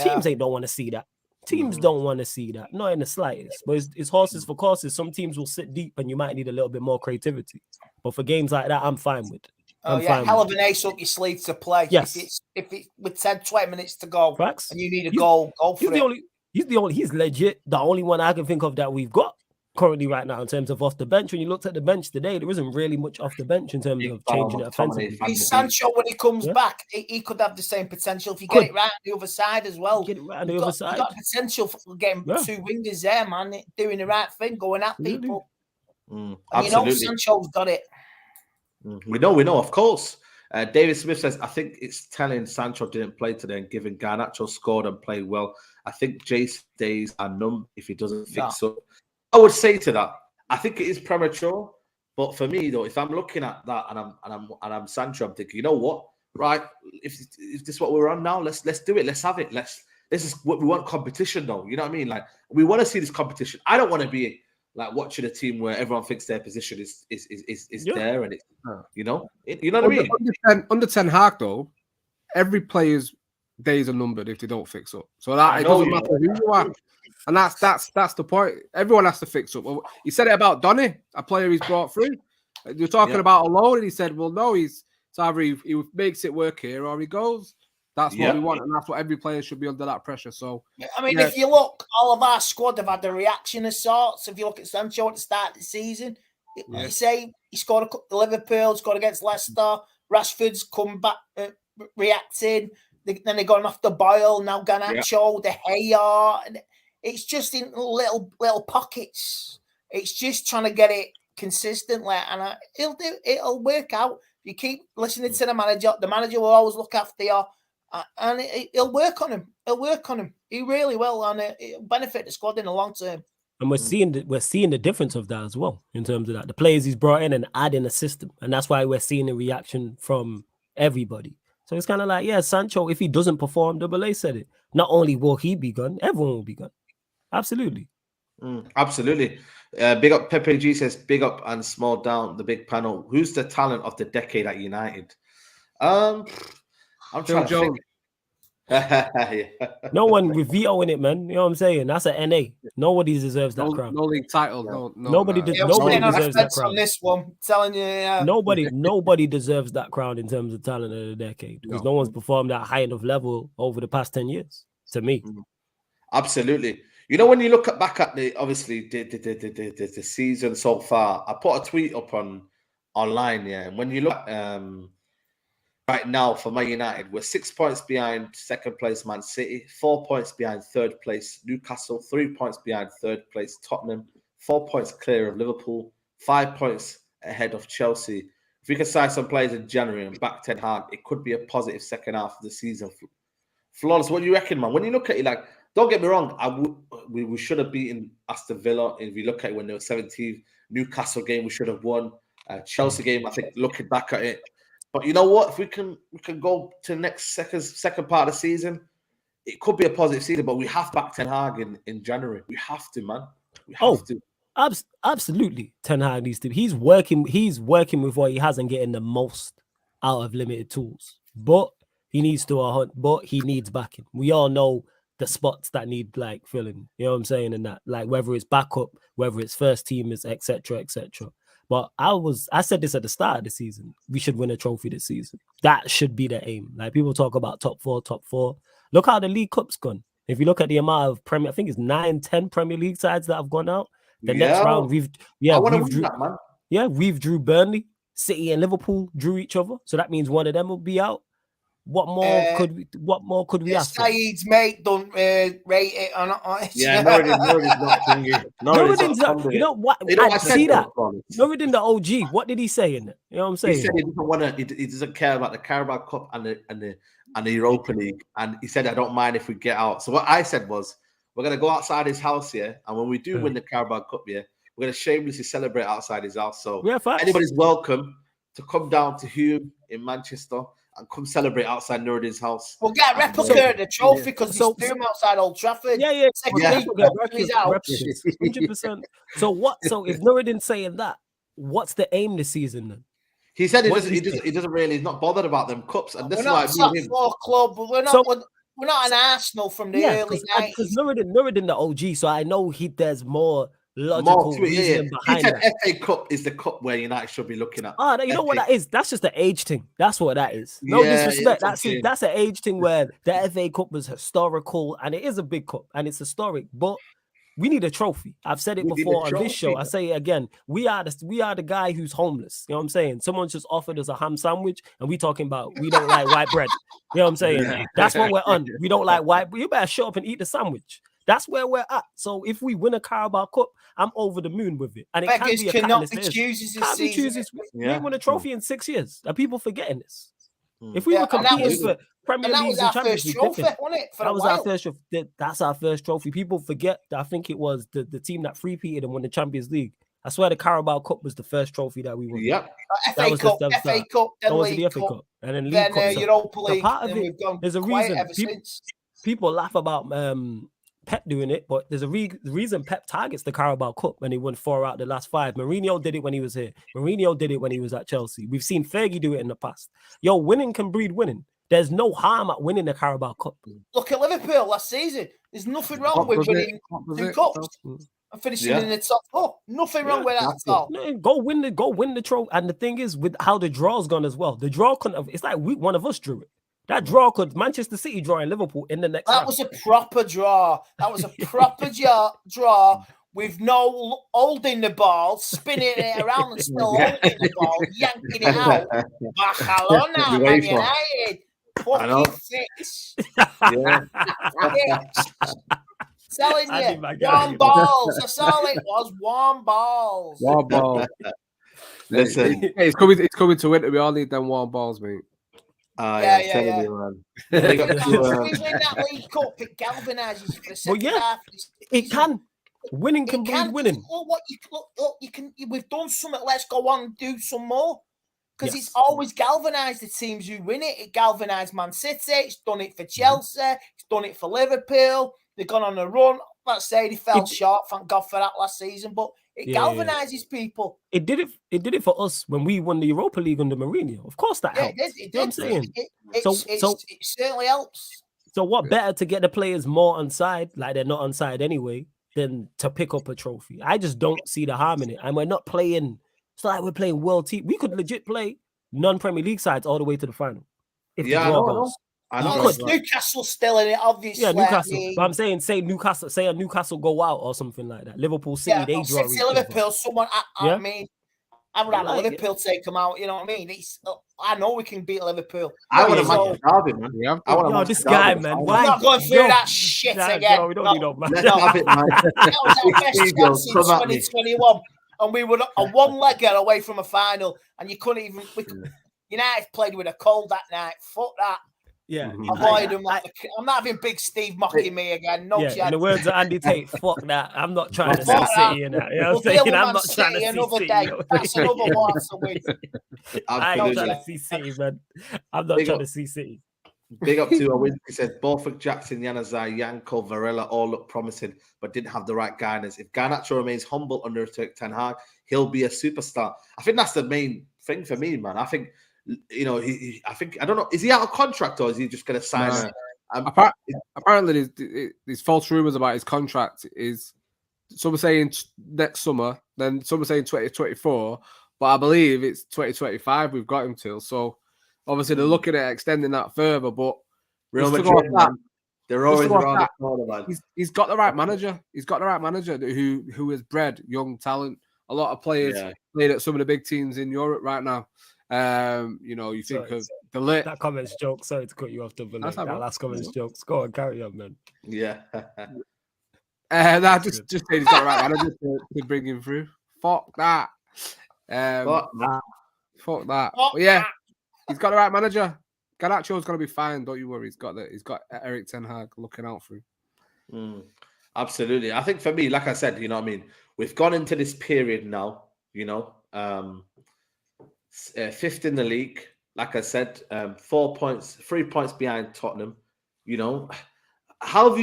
teams don't want to see that. Teams don't want to see that, not in the slightest. But it's horses for courses. Some teams will sit deep and you might need a little bit more creativity. But for games like that, I'm fine with. Hell of an ace up your sleeve to play. Yes. If it's with 10, 20 minutes to go, facts, and you need a goal, go for it. He's legit the only one I can think of that we've got currently right now in terms of off the bench. When you looked at the bench today, there isn't really much off the bench in terms of changing it offensively. Sancho, when he comes back, he could have the same potential if you get it right on the other side as well. Get it right on the other side. You've got potential for getting two wingers there, man, doing the right thing, going at people. And Sancho's got it. We know, of course. David Smith says, I think it's telling Sancho didn't play today and given Garnacho scored and played well. I think Jace days are numb if he doesn't fix up. I would say to that, I think it is premature, but for me though, if I'm looking at that and I'm Sancho, I'm thinking, you know what, right? If this is what we're on now, let's do it. Let's have it. This is what we want, competition though. You know what I mean? We want to see this competition. I don't want to be watching a team where everyone thinks their position is there and it's you know what I mean. Under Ten Hag though, every player's days are numbered if they don't fix up. So that it doesn't matter who you are. And that's the point. Everyone has to fix up. He said it about Donny, a player he's brought through. You're talking about alone, and he said, "Well, no, it's either he makes it work here or he goes." That's what we want, and that's what every player should be under that pressure. So, I mean, if you look, all of our squad have had a reaction of sorts. If you look at Sancho at the start of the season, you say he scored a Liverpool, scored against Leicester. Rashford's come back, reacting. Then they gone off the boil. Now Garnacho, the Gea. It's just in little pockets. It's just trying to get it consistently, and it'll work out. You keep listening to the manager will always look after you, and he'll work on him. He really will, and it'll benefit the squad in the long term. And we're seeing the difference of that as well in terms of that. The players he's brought in and adding a system, and that's why we're seeing a reaction from everybody. So it's kind of like, Sancho, if he doesn't perform, Double A said it. Not only will he be gone, everyone will be gone. Absolutely. Absolutely. Big up Pepe G says, big up and small down the big panel. Who's the talent of the decade at United? I'm trying to think. No one with Vito in it, man. You know what I'm saying? That's an NA. Nobody deserves that crown. No league title. Nobody deserves that crown. On this one, I'm telling you, nobody deserves that crown in terms of talent of the decade because no one's performed at a high enough level over the past 10 years. To me, absolutely. You know, when you look back at the season so far, I put a tweet up online, and when you look right now for Man United, we're 6 points behind second place Man City, 4 points behind third place Newcastle, 3 points behind third place Tottenham, 4 points clear of Liverpool, 5 points ahead of Chelsea. If we can sign some players in January and back Ten Hag, it could be a positive second half of the season. Flawless, what do you reckon, man? When you look at it, like, don't get me wrong, we should have beaten Aston Villa. If we look at it when they were 17th, Newcastle game we should have won. Chelsea game, I think, looking back at it. But you know what? If we can go to the next second part of the season, it could be a positive season. But we have to back Ten Hag in January. We have to, man. We have to. Absolutely. Ten Hag needs to. He's working with what he has and getting the most out of limited tools. But he needs to hunt. But he needs backing. We all know the spots that need like filling. You know what I'm saying? And that, like, whether it's backup, whether it's first teamers, etc., etc. But I said this at the start of the season. We should win a trophy this season. That should be the aim. Like, people talk about top four. Look how the League Cup's gone. If you look at the amount of Premier, I think it's 9-10 Premier League sides that have gone out. The next round, we've drew Burnley, City, and Liverpool drew each other. So that means one of them will be out. What more could we ask for? Saeed's mate don't rate it on it. Yeah, Norridin's not thingy. Norridin's not. You know what? I see that. Norridin, the OG. What did he say in it? You know what I'm saying? He said he doesn't want to. He doesn't care about the Carabao Cup and the Europa League. And he said, I don't mind if we get out. So what I said was, we're gonna go outside his house here, and when we do win the Carabao Cup, we're gonna shamelessly celebrate outside his house. So anybody's welcome to come down to Hume in Manchester and come celebrate outside Nuruddin's house. We'll get a replica of the trophy because it's Hume outside Old Trafford. Yeah. He's out. 100%. So if Nuruddin's saying that, what's the aim this season then? He said he's not bothered about them cups, and this is why we're not top club. We're not an Arsenal from the early 90s. Because Nuruddin the OG, so I know there's more logical reason behind it. He said FA Cup is the cup where United should be looking at. You know what that is? That's just an age thing. That's what that is. No disrespect. That's an age thing where the FA Cup was historical, and it is a big cup, and it's historic, but we need a trophy. I've said it before on this show. I say it again. We are the guy who's homeless. You know what I'm saying? Someone's just offered us a ham sandwich, and we talking about we don't like white bread. You know what I'm saying? That's what we're on. We don't like white bread. You better shut up and eat the sandwich. That's where we're at. So if we win a Carabao Cup, I'm over the moon with it. And it can be a catalyst. We won a trophy in 6 years. Are people forgetting this? If we were competing for Premier League and Champions League, that was our first trophy. That's our first trophy. People forget that I think it was the team that three-peated and won the Champions League. I swear the Carabao Cup was the first trophy that we won. Yeah. FA Cup, then League Cup. And then League Cup. Europa League. Part of it, there's a reason. People laugh about Pep doing it, but there's a reason Pep targets the Carabao Cup when he won 4 out of the last 5. Mourinho did it when he was here. Mourinho did it when he was at Chelsea. We've seen Fergie do it in the past. Winning can breed winning. There's no harm at winning the Carabao Cup. Look at Liverpool last season. There's nothing wrong with winning the cups and finishing in the top 4. Nothing wrong with that at all. Go win the trophy. And the thing is, with how the draw's gone as well, the draw couldn't have. It's like one of us drew it. That draw could Manchester City draw in Liverpool in the next That round. was a proper draw. That was a proper draw with no holding the ball, spinning it around and still holding the ball, yanking it out. Barcelona, Man United. Fucking fix. Yeah. Telling you, warm balls. That's all it was. Warm balls. Warm balls. Listen, Hey, it's coming to winter. We all need them warm balls, mate. Telling you, man. We win that League Cup, it galvanises for the second half. It can. Winning can breed winning. We've done something. Let's go on and do some more. Because it's always galvanised the teams who win it. It galvanised Man City. It's done it for Chelsea. It's done it for Liverpool. They've gone on a run. Let's say they fell short. Thank God for that last season. But it galvanises people. It did it for us when we won the Europa League under Mourinho. Of course that helped. It did. You know what I'm saying? It certainly helps. So what better to get the players more on side, like they're not on side anyway, than to pick up a trophy? I just don't see the harm in it. And we're not playing. It's not like we're playing world team. We could legit play non-Premier League sides all the way to the final. If the draw goes. I know. Newcastle's still in it, obviously. Yeah, Newcastle. But I'm saying, say a Newcastle go out or something like that. Liverpool City, they draw. Liverpool, someone. I mean, I would have Liverpool take them out. You know what I mean? I know we can beat Liverpool. I want to match Derby, man. Yeah. I want to match this guy, man. We're not going through that shit again. We don't need no man. Let's have it, man. That was our best chance in 2021, and we were a one-legger away from a final, and you couldn't even. United played with a cold that night. Fuck that. Yeah, avoid them. I'm not having Big Steve mocking me again. No chance. In the words of Andy Tate, fuck that. I'm not trying to see City in that. You know what I'm saying? I'm not trying to see another City. Day. That's another one to win. I ain't trying to see City, man. I'm not trying to see City. Big up to Owen. He said Borthwick, Jackson, Januzaj, Yanko, Varela all look promising, but didn't have the right guidance. If Garnacho remains humble under Ten Hag, he'll be a superstar. I think that's the main thing for me, man. I think, you know, I don't know, is he out of contract or is he just going to sign? Apparently, there's false rumors about his contract. Is some are saying next summer, then some are saying 2024, but I believe it's 2025 we've got him till. So obviously they're looking at extending that further, but Real Madrid, they're always around the corner, man. He's got the right manager. He's got the right manager who has bred young talent. A lot of players played at some of the big teams in Europe right now. You know, you think of the late. That comment's joke. Sorry to cut you off, that last comment's jokes. Go on, carry on, man. Yeah. Just say he's got the right manager to bring him through. Fuck that. Fuck that. But yeah, he's got the right manager. Garnacho's gonna be fine. Don't you worry. He's got Erik Ten Hag looking out for him. Absolutely. I think for me, like I said, you know what I mean. We've gone into this period now. You know. Fifth in the league, like I said, 3 points behind Tottenham. You know, how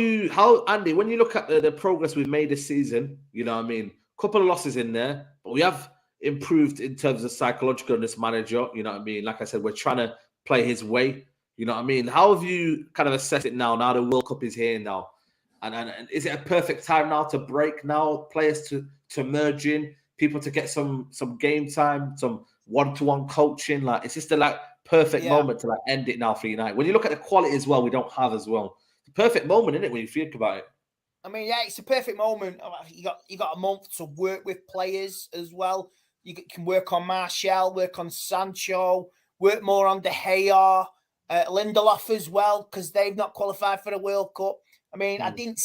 Andy, when you look at the progress we've made this season, you know what I mean, couple of losses in there, but we have improved in terms of psychological in this manager. You know what I mean? Like I said, we're trying to play his way. You know what I mean? How have you kind of assessed it now? Now the World Cup is here now, and is it a perfect time now to break now, players to merge in, people to get some game time, some one-to-one coaching? Like, it's just a perfect moment to end it now for United. When you look at the quality as well, we don't have as well. It's a perfect moment, isn't it, when you think about it? I mean, yeah, it's a perfect moment. You got a month to work with players as well. You can work on Martial, work on Sancho, work more on De Gea, Lindelof as well, because they've not qualified for the World Cup. I mean, I didn't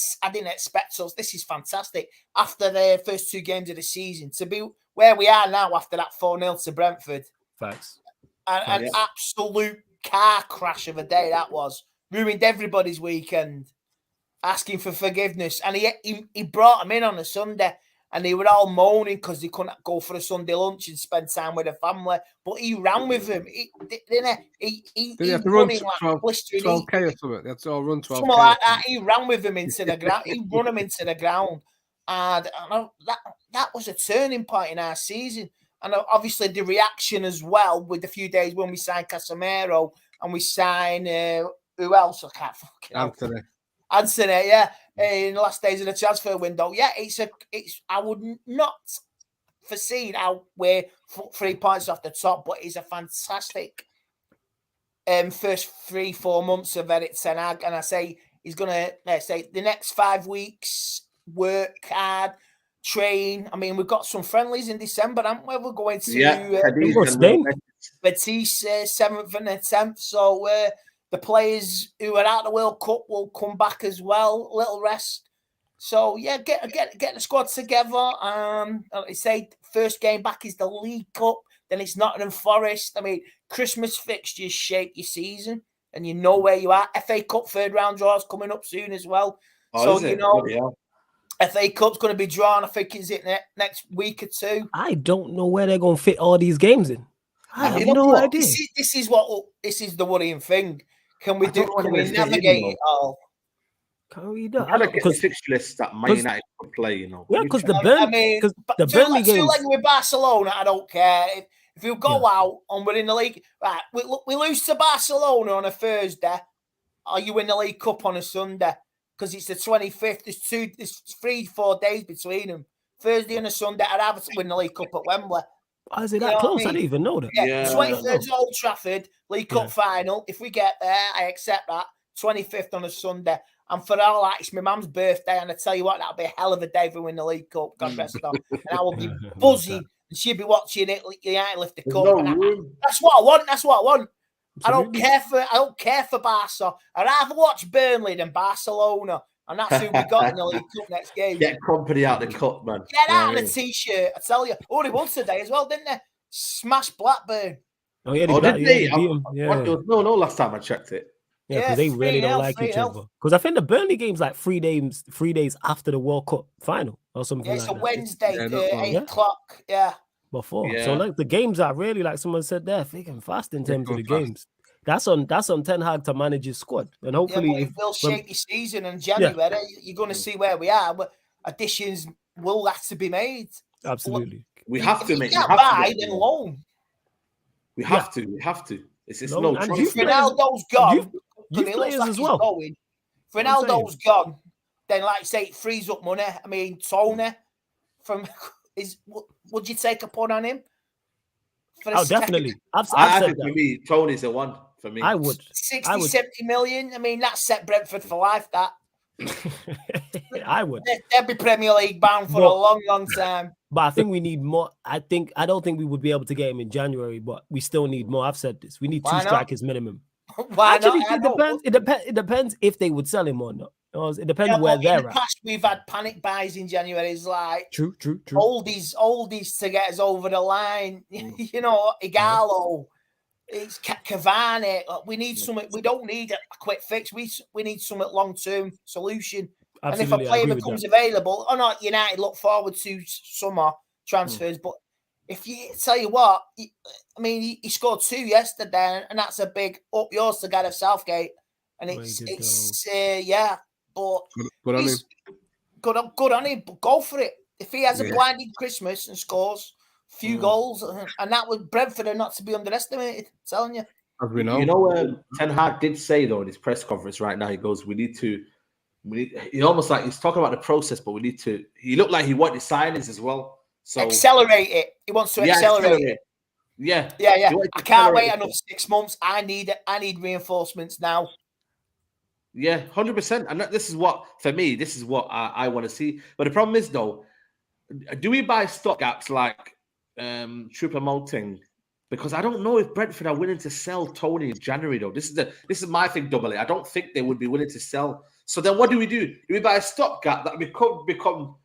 expect us. This is fantastic. After the first 2 games of the season, to be where we are now after that 4-0 to Brentford. Thanks. An absolute car crash of a day that was. Ruined everybody's weekend. Asking for forgiveness. And he brought them in on a Sunday, and they were all moaning because they couldn't go for a Sunday lunch and spend time with the family. But he ran with them. He have to run 12K or something. They have to all run 12K. Something like that. He ran with them into the ground. He run them into the ground. And that was a turning point in our season. And obviously the reaction as well with the few days when we signed Casemiro and we signed, who else? I can't fucking Anthony, yeah, in the last days of the transfer window. Yeah, I would not foresee how we're 3 points off the top, but it's a fantastic first 3-4 months of Erik ten Hag, and I say he's going to, let's say, the next 5 weeks, work hard, train. I mean, we've got some friendlies in December, haven't we? We're going to Spain. Betis, 7th and 10th. So the players who are out of the World Cup will come back as well. A little rest. So yeah, get the squad together. Like I say, first game back is the League Cup. Then it's Nottingham Forest. I mean, Christmas fixtures shape your season, and you know where you are. FA Cup 3rd round draws coming up soon as well. Oh, so you know, FA Cup's going to be drawn. I think is it next week or 2. I don't know where they're going to fit all these games in. I have no idea. This is the worrying thing. Can we navigate it all? Can we do? I get the fixture list that Man United could play, you know. Yeah, because the Burnley games. Like with Barcelona, I don't care. If you go out and we're in the league, right? We lose to Barcelona on a Thursday, or you win the League Cup on a Sunday because it's the 25th. There's 3-4 days between them. Thursday and a Sunday, I'd have to win the League Cup at Wembley. Oh, is it that close? I didn't even know that. Yeah. 23rd Old Trafford, League Cup final. If we get there, I accept that. 25th on a Sunday. And for all that, it's my mum's birthday. And I tell you what, that'll be a hell of a day if we win the League Cup. God rest her. And I will be buzzing. And she'll be watching it. United lift the cup. That's what I want. That's what I want. Absolutely. I don't care for Barca. I'd rather watch Burnley than Barcelona. And that's who we got in the League Cup next game. Get company out of the cup, man. Get out of the t-shirt. I tell you. They won today as well, didn't they? Smash Blackburn. Oh, yeah, did they? No, last time I checked it. Yeah, because they really don't like each other. Because I think the Burnley game's like 3 days after the World Cup final or something like that. It's a Wednesday, 8 o'clock. Yeah. Before. Yeah. So like the games are really, like someone said there, thick and fast in terms of the games. That's on Ten Hag to manage his squad. And hopefully it will shape your season in January. You're going to see where we are, but additions will have to be made. Absolutely. We have to make it. Loan. We have to. It's no choice. If Ronaldo's gone, you've players as well. If Ronaldo's gone, then like say it frees up money. I mean, Tony would you take a punt on him? Definitely. I think for me, Tony's the one for me. I would. 70 million. I mean, that's set Brentford for life, that. I would. They'll be Premier League bound for a long, long time. But I think we need more. I don't think we would be able to get him in January, but we still need more. I've said this. We need 2 strikers minimum. Why Actually, not? It depends if they would sell him or not. It depends where they're in the past, we've had panic buys in January. It's like true. Oldies to get us over the line. You know, Igalo. It's Cavani. We need something. We don't need a quick fix. We need something long-term solution. Absolutely, and if a player becomes available, or not, United look forward to summer transfers. But if you tell you what, he scored 2 yesterday, and that's a big up yours to Gareth Southgate. And but good on him. Good on him. But go for it. If he has a blinding Christmas and scores a few goals, and that would Brentford are not to be underestimated. I'm telling you. As we know. You know, Ten Hag did say though in his press conference right now, he goes, he almost like he's talking about the process, but he looked like he wanted signings as well. So accelerate it. He wants to accelerate it. Yeah. I can't wait another 6 months. I need reinforcements now. Yeah, 100%. And this is what I want to see. But the problem is though, do we buy stopgaps like Choupo-Moting? Because I don't know if Brentford are willing to sell Tony in January though. This is my thing, doubly. I don't think they would be willing to sell. So then what do? Do we buy a stopgap that we could become?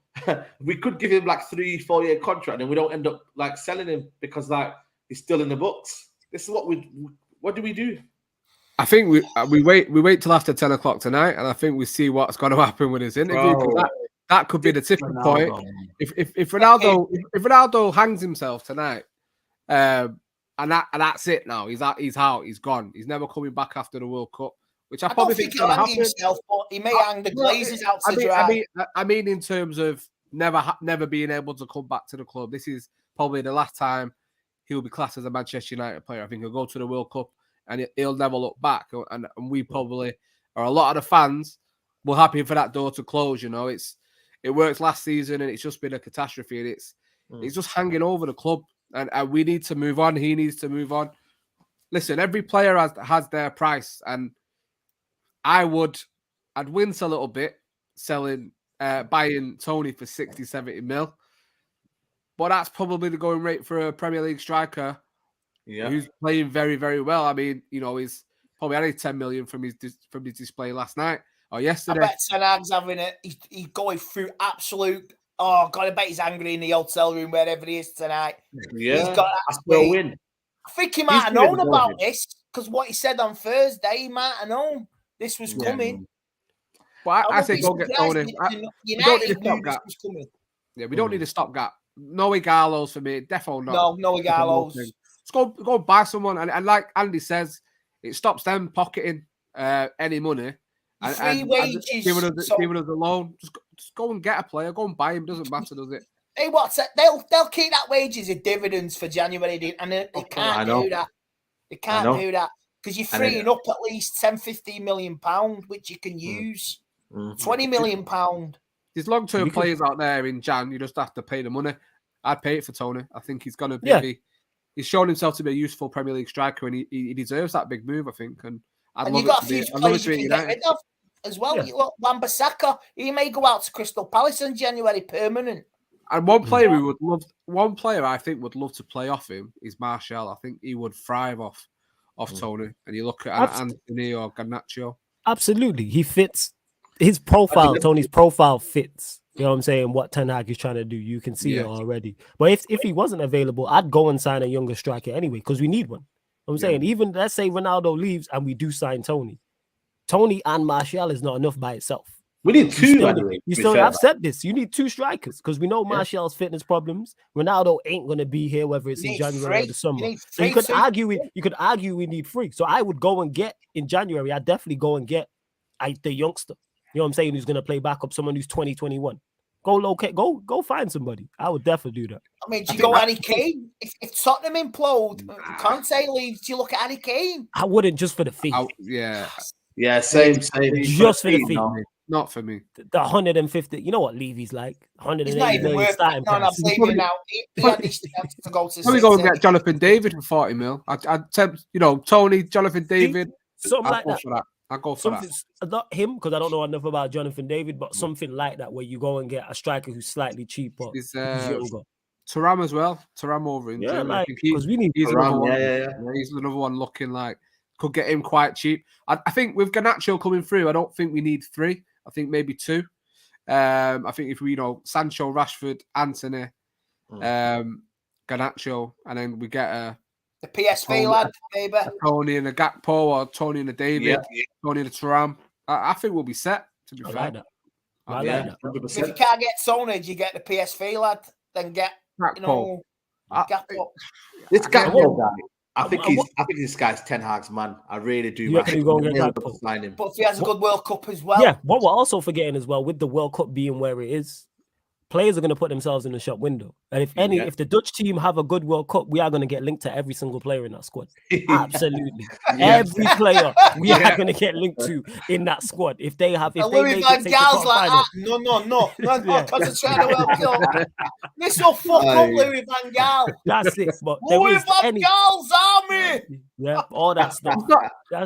We could give him like 3-4 year contract, and we don't end up like selling him because like he's still in the books. This is what do we do? I think we wait till after 10 o'clock tonight, and I think we see what's going to happen with his interview. That could be the tipping point. If Ronaldo hangs himself tonight, and that's it now. He's out. He's gone. He's never coming back after the World Cup. Which I probably think is going to happen. Himself, but he may hang the glazes out to dry. I mean, in terms of never being able to come back to the club, this is probably the last time he'll be classed as a Manchester United player. I think he'll go to the World Cup and he'll never look back. And we probably, or a lot of the fans, were happy for that door to close. You know, it worked last season and it's just been a catastrophe. And it's just hanging over the club. And we need to move on. He needs to move on. listen, every player has their price, and I'd wince a little bit buying Tony for 60, 70 mil. But that's probably the going rate for a Premier League striker who's playing very, very well. I mean, he's probably added 10 million from his display last night or yesterday. I bet Ten Hag's having it. He's going through absolute. Oh God, I bet he's angry in the hotel room wherever he is tonight. Yeah, he's got that win. I think he might have known about this because what he said on Thursday, he might have known this was coming. But I say go get Tony. We don't need a stopgap. Yeah, we don't need a stopgap. No Igalos for me, defo not. No Igalos. Let's go buy someone, and like Andy says, it stops them pocketing any money. Free wages. Giving us a loan. Just go and get a player. Go and buy him. Doesn't matter, does it? Hey, they'll keep that wages as dividends for January, and they can't do that. They can't do that because you're freeing up at least 10, 15 million pound, which you can use. 20 million pound. There's long-term players out there in Jan. You just have to pay the money. I'd pay it for Tony. I think he's going to be. He's shown himself to be a useful Premier League striker, and he deserves that big move, I think. And you've got a few players you can get rid of as well. Yeah. Look, Wan-Bissaka, he may go out to Crystal Palace in January permanent. And one player I think would love to play off him is Martial. I think he would thrive off Tony. And you look at Anthony or Garnacho. Absolutely, he fits his profile. Tony's profile fits. You know what I'm saying? What Ten Hag is trying to do, you can see it already. But if he wasn't available, I'd go and sign a younger striker anyway because we need one. I'm saying even let's say Ronaldo leaves and we do sign Tony. Tony and Martial is not enough by itself. We need two. I've said this. You need two strikers because we know Martial's fitness problems. Ronaldo ain't gonna be here whether it's in January or the summer. So you could argue we need three. So I would go and get in January. I'd definitely go and get the youngster. You know what I'm saying? Who's gonna play backup? Someone who's 2021. Go find somebody. I would definitely do that. I mean, do you go Harry Kane? If Tottenham implode, Conte leaves, do you look at Harry Kane? I wouldn't just for the fee. Yeah, same. Just for the fee. No, not for me. The 150. You know what Levy's like? 180 He's not even million starting price. I'm leaving now. He had this chance to go to. Let me go and get Jonathan David for 40 mil. I'd tempt, Tony, Jonathan David. Something like that. I'll go for that. Not him, because I don't know enough about Jonathan David, but something like that where you go and get a striker who's slightly cheaper. Is Thuram as well. Thuram over in Germany. Because we need Thuram. He's another one looking like could get him quite cheap. I think with Garnacho coming through, I don't think we need three. I think maybe two. I think if we, Sancho, Rashford, Anthony, Garnacho, and then we get the PSV lad, maybe. Tony and a Gakpo or Tony and a David, Tony and a Thuram. I think we'll be set, to be fair. I like that. If you can't get Tony, you get the PSV lad, then get, Gakpo. This Gakpo guy, I think this guy's Ten Hag's man. I really do. But if he has a good World Cup as well. Yeah, what we're also forgetting as well, with the World Cup being where it is, players are going to put themselves in the shop window. And if the Dutch team have a good World Cup, we are going to get linked to every single player in that squad. Absolutely. Every player we are going to get linked to in that squad. If they Louis Van Gaal's like, no, concentrate on the World Cup. This will fuck up Louis Van Gaal. That's it. But Louis Van Gaal's army. Yeah, all that stuff. Do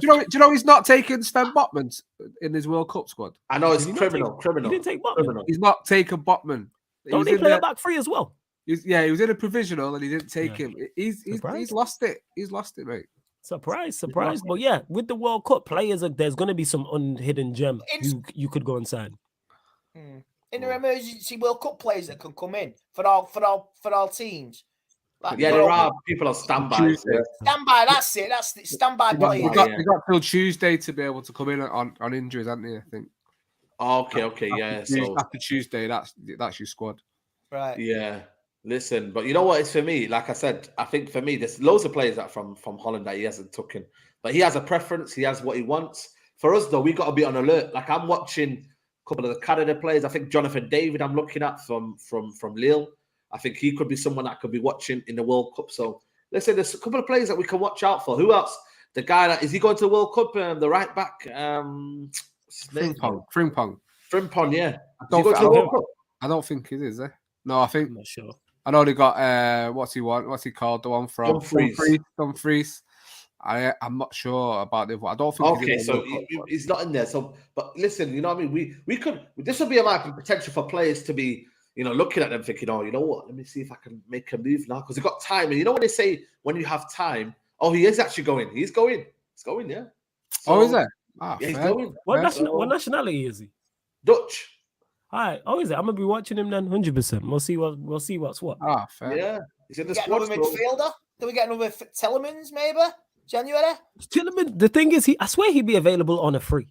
you know he's not taking Sven Botman in his World Cup squad? I know it's criminal. He didn't take Botman. He's not taking Botman. Don't they play a back three as well? He was in a provisional and he didn't take him. He's lost it. He's lost it, mate. Surprise. But yeah, with the World Cup players, there's going to be some unhidden gem you could go and sign. In the emergency World Cup players that can come in for all teams. Like, there are people on standby. Standby, that's it. That's the standby players. We got till Tuesday to be able to come in on injuries, haven't they? I think. Okay, yeah. So after Tuesday, that's your squad, right? Yeah. Listen, but you know what? It's for me. Like I said, I think for me, there's loads of players that from Holland that he hasn't taken, but he has a preference. He has what he wants. For us, though, we got to be on alert. Like I'm watching a couple of the Canada players. I think Jonathan David, I'm looking at from Lille. I think he could be someone that could be watching in the World Cup. So listen, there's a couple of players that we can watch out for. Who else? The guy that is he going to the World Cup? The right back. Frimpong, yeah. I don't think it is. No, I think. I'm not sure. I know they got what's he called? The one from Dumfries. I'm not sure about the. I don't think. Okay, so he's not in there. So, but listen, you know what I mean? We could. This would be a market potential for players to be, looking at them thinking, oh, you know what? Let me see if I can make a move now because they've got time. And you know when they say when you have time, oh, he is actually going. He's going. He's going. Yeah. So, is that? Yeah, he's going. What nationality is he? Dutch. All right. Oh, is it? I'm gonna be watching him then. 100%. We'll see what's what. Fair. Yeah. He's in the Get squad. another midfielder? Do we get another Tillemans maybe? January? Tillman, the thing is, I swear he'd be available on a free.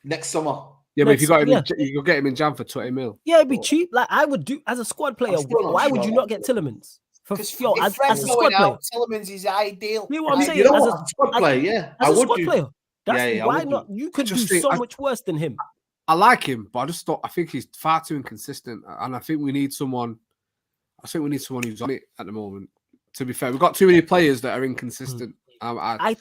Next summer. Yeah, but if you got him, you'll get him in Jan for 20 mil. Yeah, it'd be cheap. Like I would do as a squad player. Why would you not get Tillemans? Because as a squad player, Tillemans is ideal. You know what I'm saying? You know what? Squad player, yeah. As a squad player. That's why not? Do. You could do so much worse than him. I like him, but I think he's far too inconsistent, and I think we need someone. I think we need someone who's on it at the moment. To be fair, we've got too many players that are inconsistent. I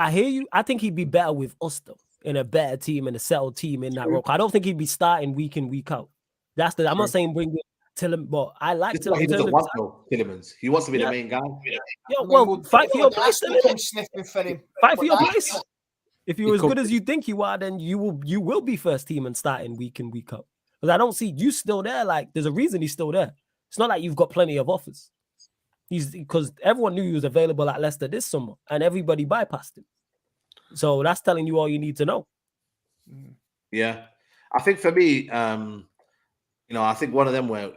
hear you. I think he'd be better with us though, in a better team and a settled team in that role. I don't think he'd be starting week in week out. I'm not saying bring Tillemans, but I like Tillemans. He doesn't want Tillemans. He wants to be the main guy. Yeah, well, fight for your place. Fight for your place. If you're as good as you think you are, then you will be first team and starting week in week out. Because I don't see you still there. Like there's a reason he's still there. It's not like you've got plenty of offers. Because everyone knew he was available at Leicester this summer, and everybody bypassed him. So that's telling you all you need to know. Yeah, I think for me, I think one of them where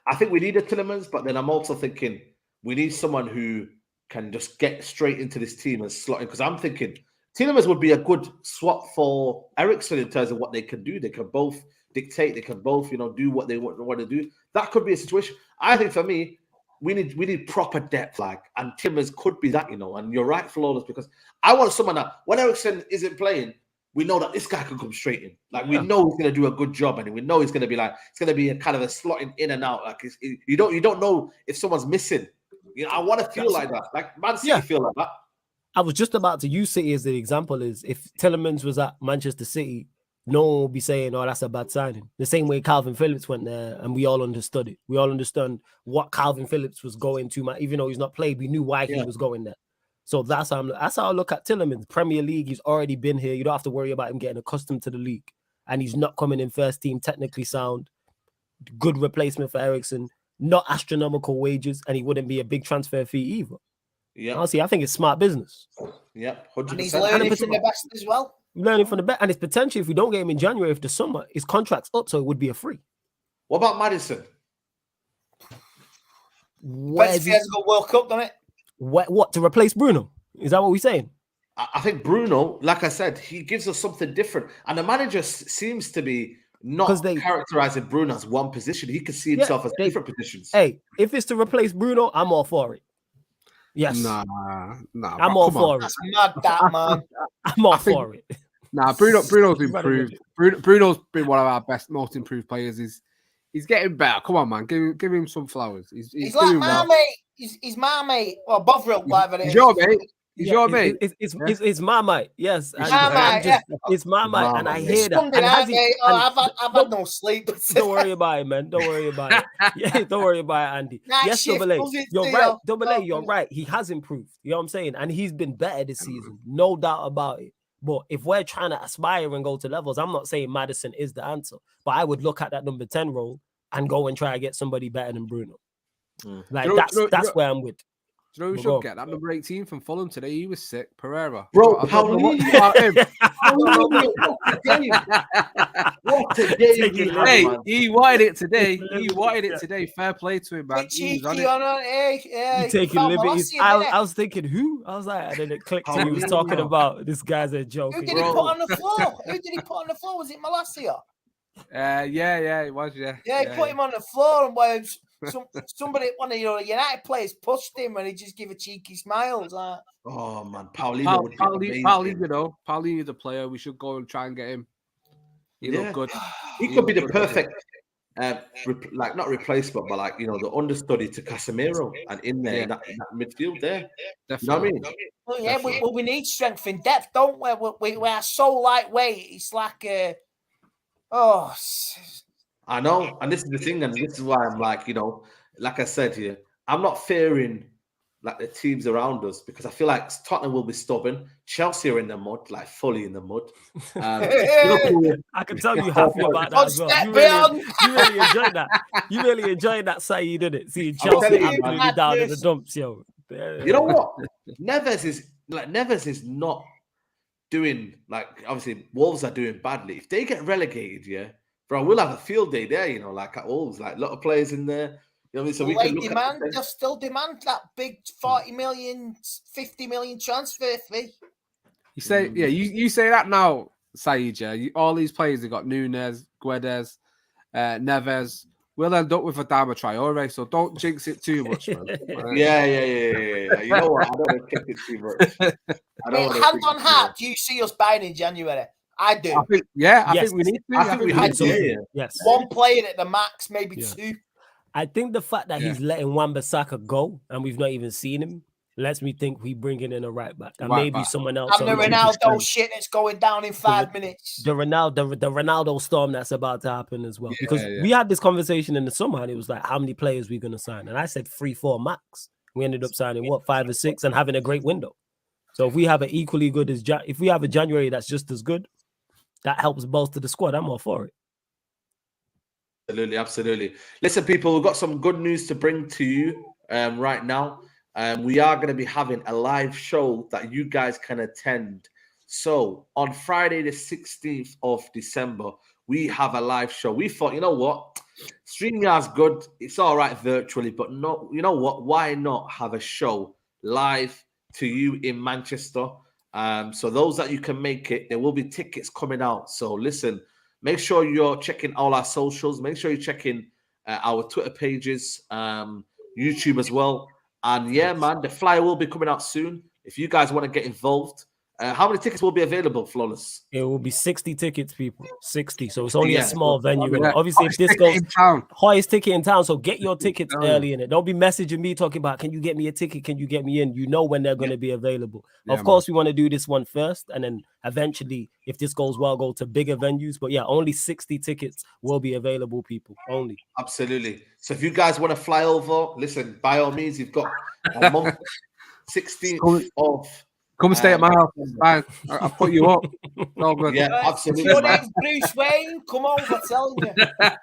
I think we need a Tillemans, but then I'm also thinking we need someone who can just get straight into this team and slot in. Because I'm thinking Tillemans would be a good swap for Eriksen in terms of what they can do. They can both dictate. They can both do what they want to do. That could be a situation. I think for me, we need proper depth, and Tillemans could be that, and you're right, Flawless, because I want someone that when Eriksen isn't playing, we know that this guy can come straight in. We know he's going to do a good job, and we know he's going to be it's going to be a kind of a slotting in and out. You don't know if someone's missing. I want to feel like that. Like Man City feel like that. I was just about to use City as the example. Is if Tillemans was at Manchester City, no one will be saying, oh, that's a bad signing. The same way Calvin Phillips went there and we all understood it. We all understand what Calvin Phillips was going to. Even though he's not played, we knew why he was going there. So that's how I look at Tillemans. Premier League, he's already been here. You don't have to worry about him getting accustomed to the league. And he's not coming in first team, technically sound. Good replacement for Eriksen. Not astronomical wages. And he wouldn't be a big transfer fee either. Yeah. Honestly, I think it's smart business. Yep. 100%. And he's learning from the best as well. Learning from the best, and it's potentially if we don't get him in January, if the summer, his contract's up, so it would be a free. What about Maddison? Where's he has got World Cup, doesn't it? What to replace Bruno? Is that what we're saying? I think Bruno, like I said, he gives us something different, and the manager seems to be not characterizing Bruno as one position. He can see himself as different positions. Hey, if it's to replace Bruno, I'm all for it. Yes. Nah. I'm all for it. That's mad, that man. I'm all for it. Nah, Bruno's improved. Bruno's been one of our best, most improved players. He's getting better. Come on, man. Give him some flowers. He's like my mate. He's my mate. Well, Bovril, whatever it is. He's your mate. He's your mate. It's my mate. Yes. It's my mate. And I hear that. I've had no sleep. Don't worry about it, man. Don't worry about it. Yeah, don't worry about it, Andy. Yes, Double A. You're right. Double A, you're right. He has improved. You know what I'm saying? And he's been better this season. No doubt about it. But if we're trying to aspire and go to levels, I'm not saying Maddison is the answer. But I would look at that number 10 role and go and try to get somebody better than Bruno. That's where I'm with. Do you know who should get that number 18 from Fulham today? He was sick. Pereira. Bro, what a game. Hey, he wanted it today. He wanted it today. Fair play to him, man. He's taking liberties. I was thinking, who? I was like, and then it clicked and he was talking about this guy's a joke. Who did he put on the floor? Was it Malacia? Yeah, it was, yeah. Yeah, he put him on the floor and where somebody, one of your United players pushed him and he just gave a cheeky smile. Like, oh man, Paulinho, Paulinho the player. We should go and try and get him. He looked good. He could be the perfect, not replacement, but the understudy to Casemiro, and in there in that midfield there. Definitely. You know what I mean? Well, yeah, we need strength in depth, don't we? We are so lightweight. It's like I know, and this is the thing, and this is why I'm like I said here, I'm not fearing like the teams around us, because I feel like Tottenham will be stubborn. Chelsea are in the mud, like fully in the mud. I can tell you happy about that as well. You really enjoyed that. You really enjoyed that, Saeed, didn't it? Seeing Chelsea absolutely down in the dumps, yo. You know what? Neves is not doing, like, obviously Wolves are doing badly. If they get relegated, yeah, bro, we'll have a field day there, you know, like at Wolves, like a lot of players in there. You know what I mean? So we can look they'll still demand that big 40 million, 50 million transfer fee. You say, you say that now, Saeed, yeah. All these players have got Nunes, Guedes, Neves. We'll end up with a Adama Traore, so don't jinx it too much, man. Yeah. You know what? I don't want to kick it too much. Hand on heart, do you see us buying in January? I do. I think we need to. I think we need to. Yes. One player at the max, maybe two. I think the fact that he's letting Wan-Bissaka go and we've not even seen him lets me think we bringing in a right back and maybe someone else. And the Ronaldo shit that's going down in 5 minutes. The Ronaldo storm that's about to happen as well. Because we had this conversation in the summer and it was like, how many players we going to sign? And I said 3-4 max. We ended up signing 5 or 6 and having a great window. So if we have an equally good as if we have a January that's just as good, that helps bolster the squad. I'm all for it. Absolutely. Listen, people, we've got some good news to bring to you right now. We are going to be having a live show that you guys can attend. So on Friday, the 16th of December, we have a live show. We thought, you know what? StreamYard's good. It's all right virtually, but no, you know what? Why not have a show live to you in Manchester? So those that you can make it, there will be tickets coming out. So listen, make sure you're checking all our socials. Make sure you're checking our Twitter pages, YouTube as well. And yeah, man, the flyer will be coming out soon. If you guys want to get involved, how many tickets will be available, Flawless? It will be 60 tickets, people. 60. So it's only a small venue. Obviously, if this goes highest ticket in town, so get your tickets early in it. Don't be messaging me talking about, can you get me a ticket? Can you get me in? You know when they're going to be available. Of course, we want to do this one first. And then eventually, if this goes well, go to bigger venues. But yeah, only 60 tickets will be available, people. Only. Absolutely. So if you guys want to fly over, listen, by all means, you've got a month, 16th of... Come stay at my house. Fine. I'll put you up. All good. Yeah, absolutely. Your name's Bruce Wayne. Come over, telling you.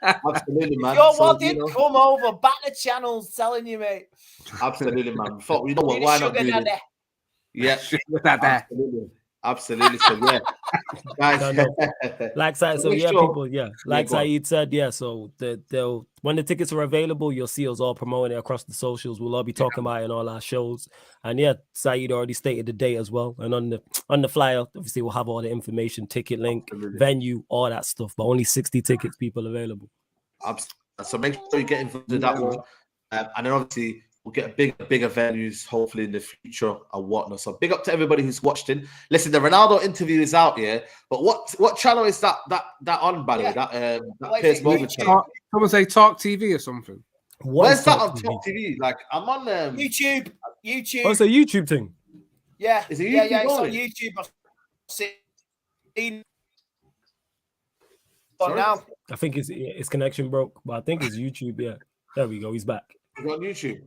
Absolutely, man. If you're wanted, come over. Back the channels, telling you, mate. Absolutely, man. You know what? Why not do this? Yeah, absolutely. So yeah, guys. Like Saeed, so yeah, people, yeah. Like Saeed said, yeah. So they'll when the tickets are available, you'll see us all promoting it across the socials. We'll all be talking about it in all our shows. And yeah, Saeed already stated the date as well. And on the flyer, obviously we'll have all the information, ticket link, venue, all that stuff. But only 60 tickets, people available. So make sure you get involved in that one. And then obviously we'll get bigger venues, hopefully in the future and whatnot. So big up to everybody who's watched in. Listen, the Ronaldo interview is out here, but what channel is that on, by the way? That Piers Morgan channel. Someone say Talk TV or something. Where's that on Talk TV? Like I'm on YouTube. Oh, it's a YouTube thing. Yeah, is it YouTube? It's on YouTube. I've seen. But now I think his connection broke, but I think it's YouTube. Yeah, there we go. He's back. It's on YouTube.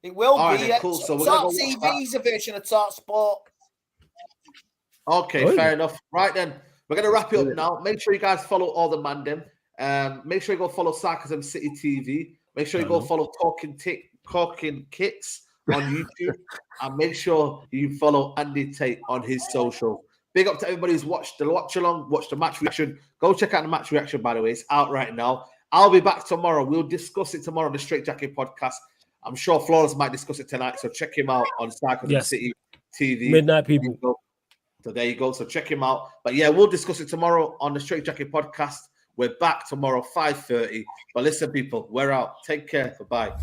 It will be. Cool. So Talk TV's a version of Talk Sport. Okay, fair enough. Right then, we're going to wrap it up now. Make sure you guys follow all the mandem. Make sure you go follow Sarcasm City TV. Make sure you go follow Talking Kits on YouTube. And make sure you follow Andy Tate on his social. Big up to everybody who's watched the watch along, watched the match reaction. Go check out the match reaction, by the way. It's out right now. I'll be back tomorrow. We'll discuss it tomorrow on the Straight Jacket podcast. I'm sure Flawless might discuss it tonight, so check him out on Sarcasm City TV. Midnight people. So there you go. So check him out. But yeah, we'll discuss it tomorrow on the Straight Jacket podcast. We're back tomorrow, 5:30. But listen, people, we're out. Take care. Bye-bye.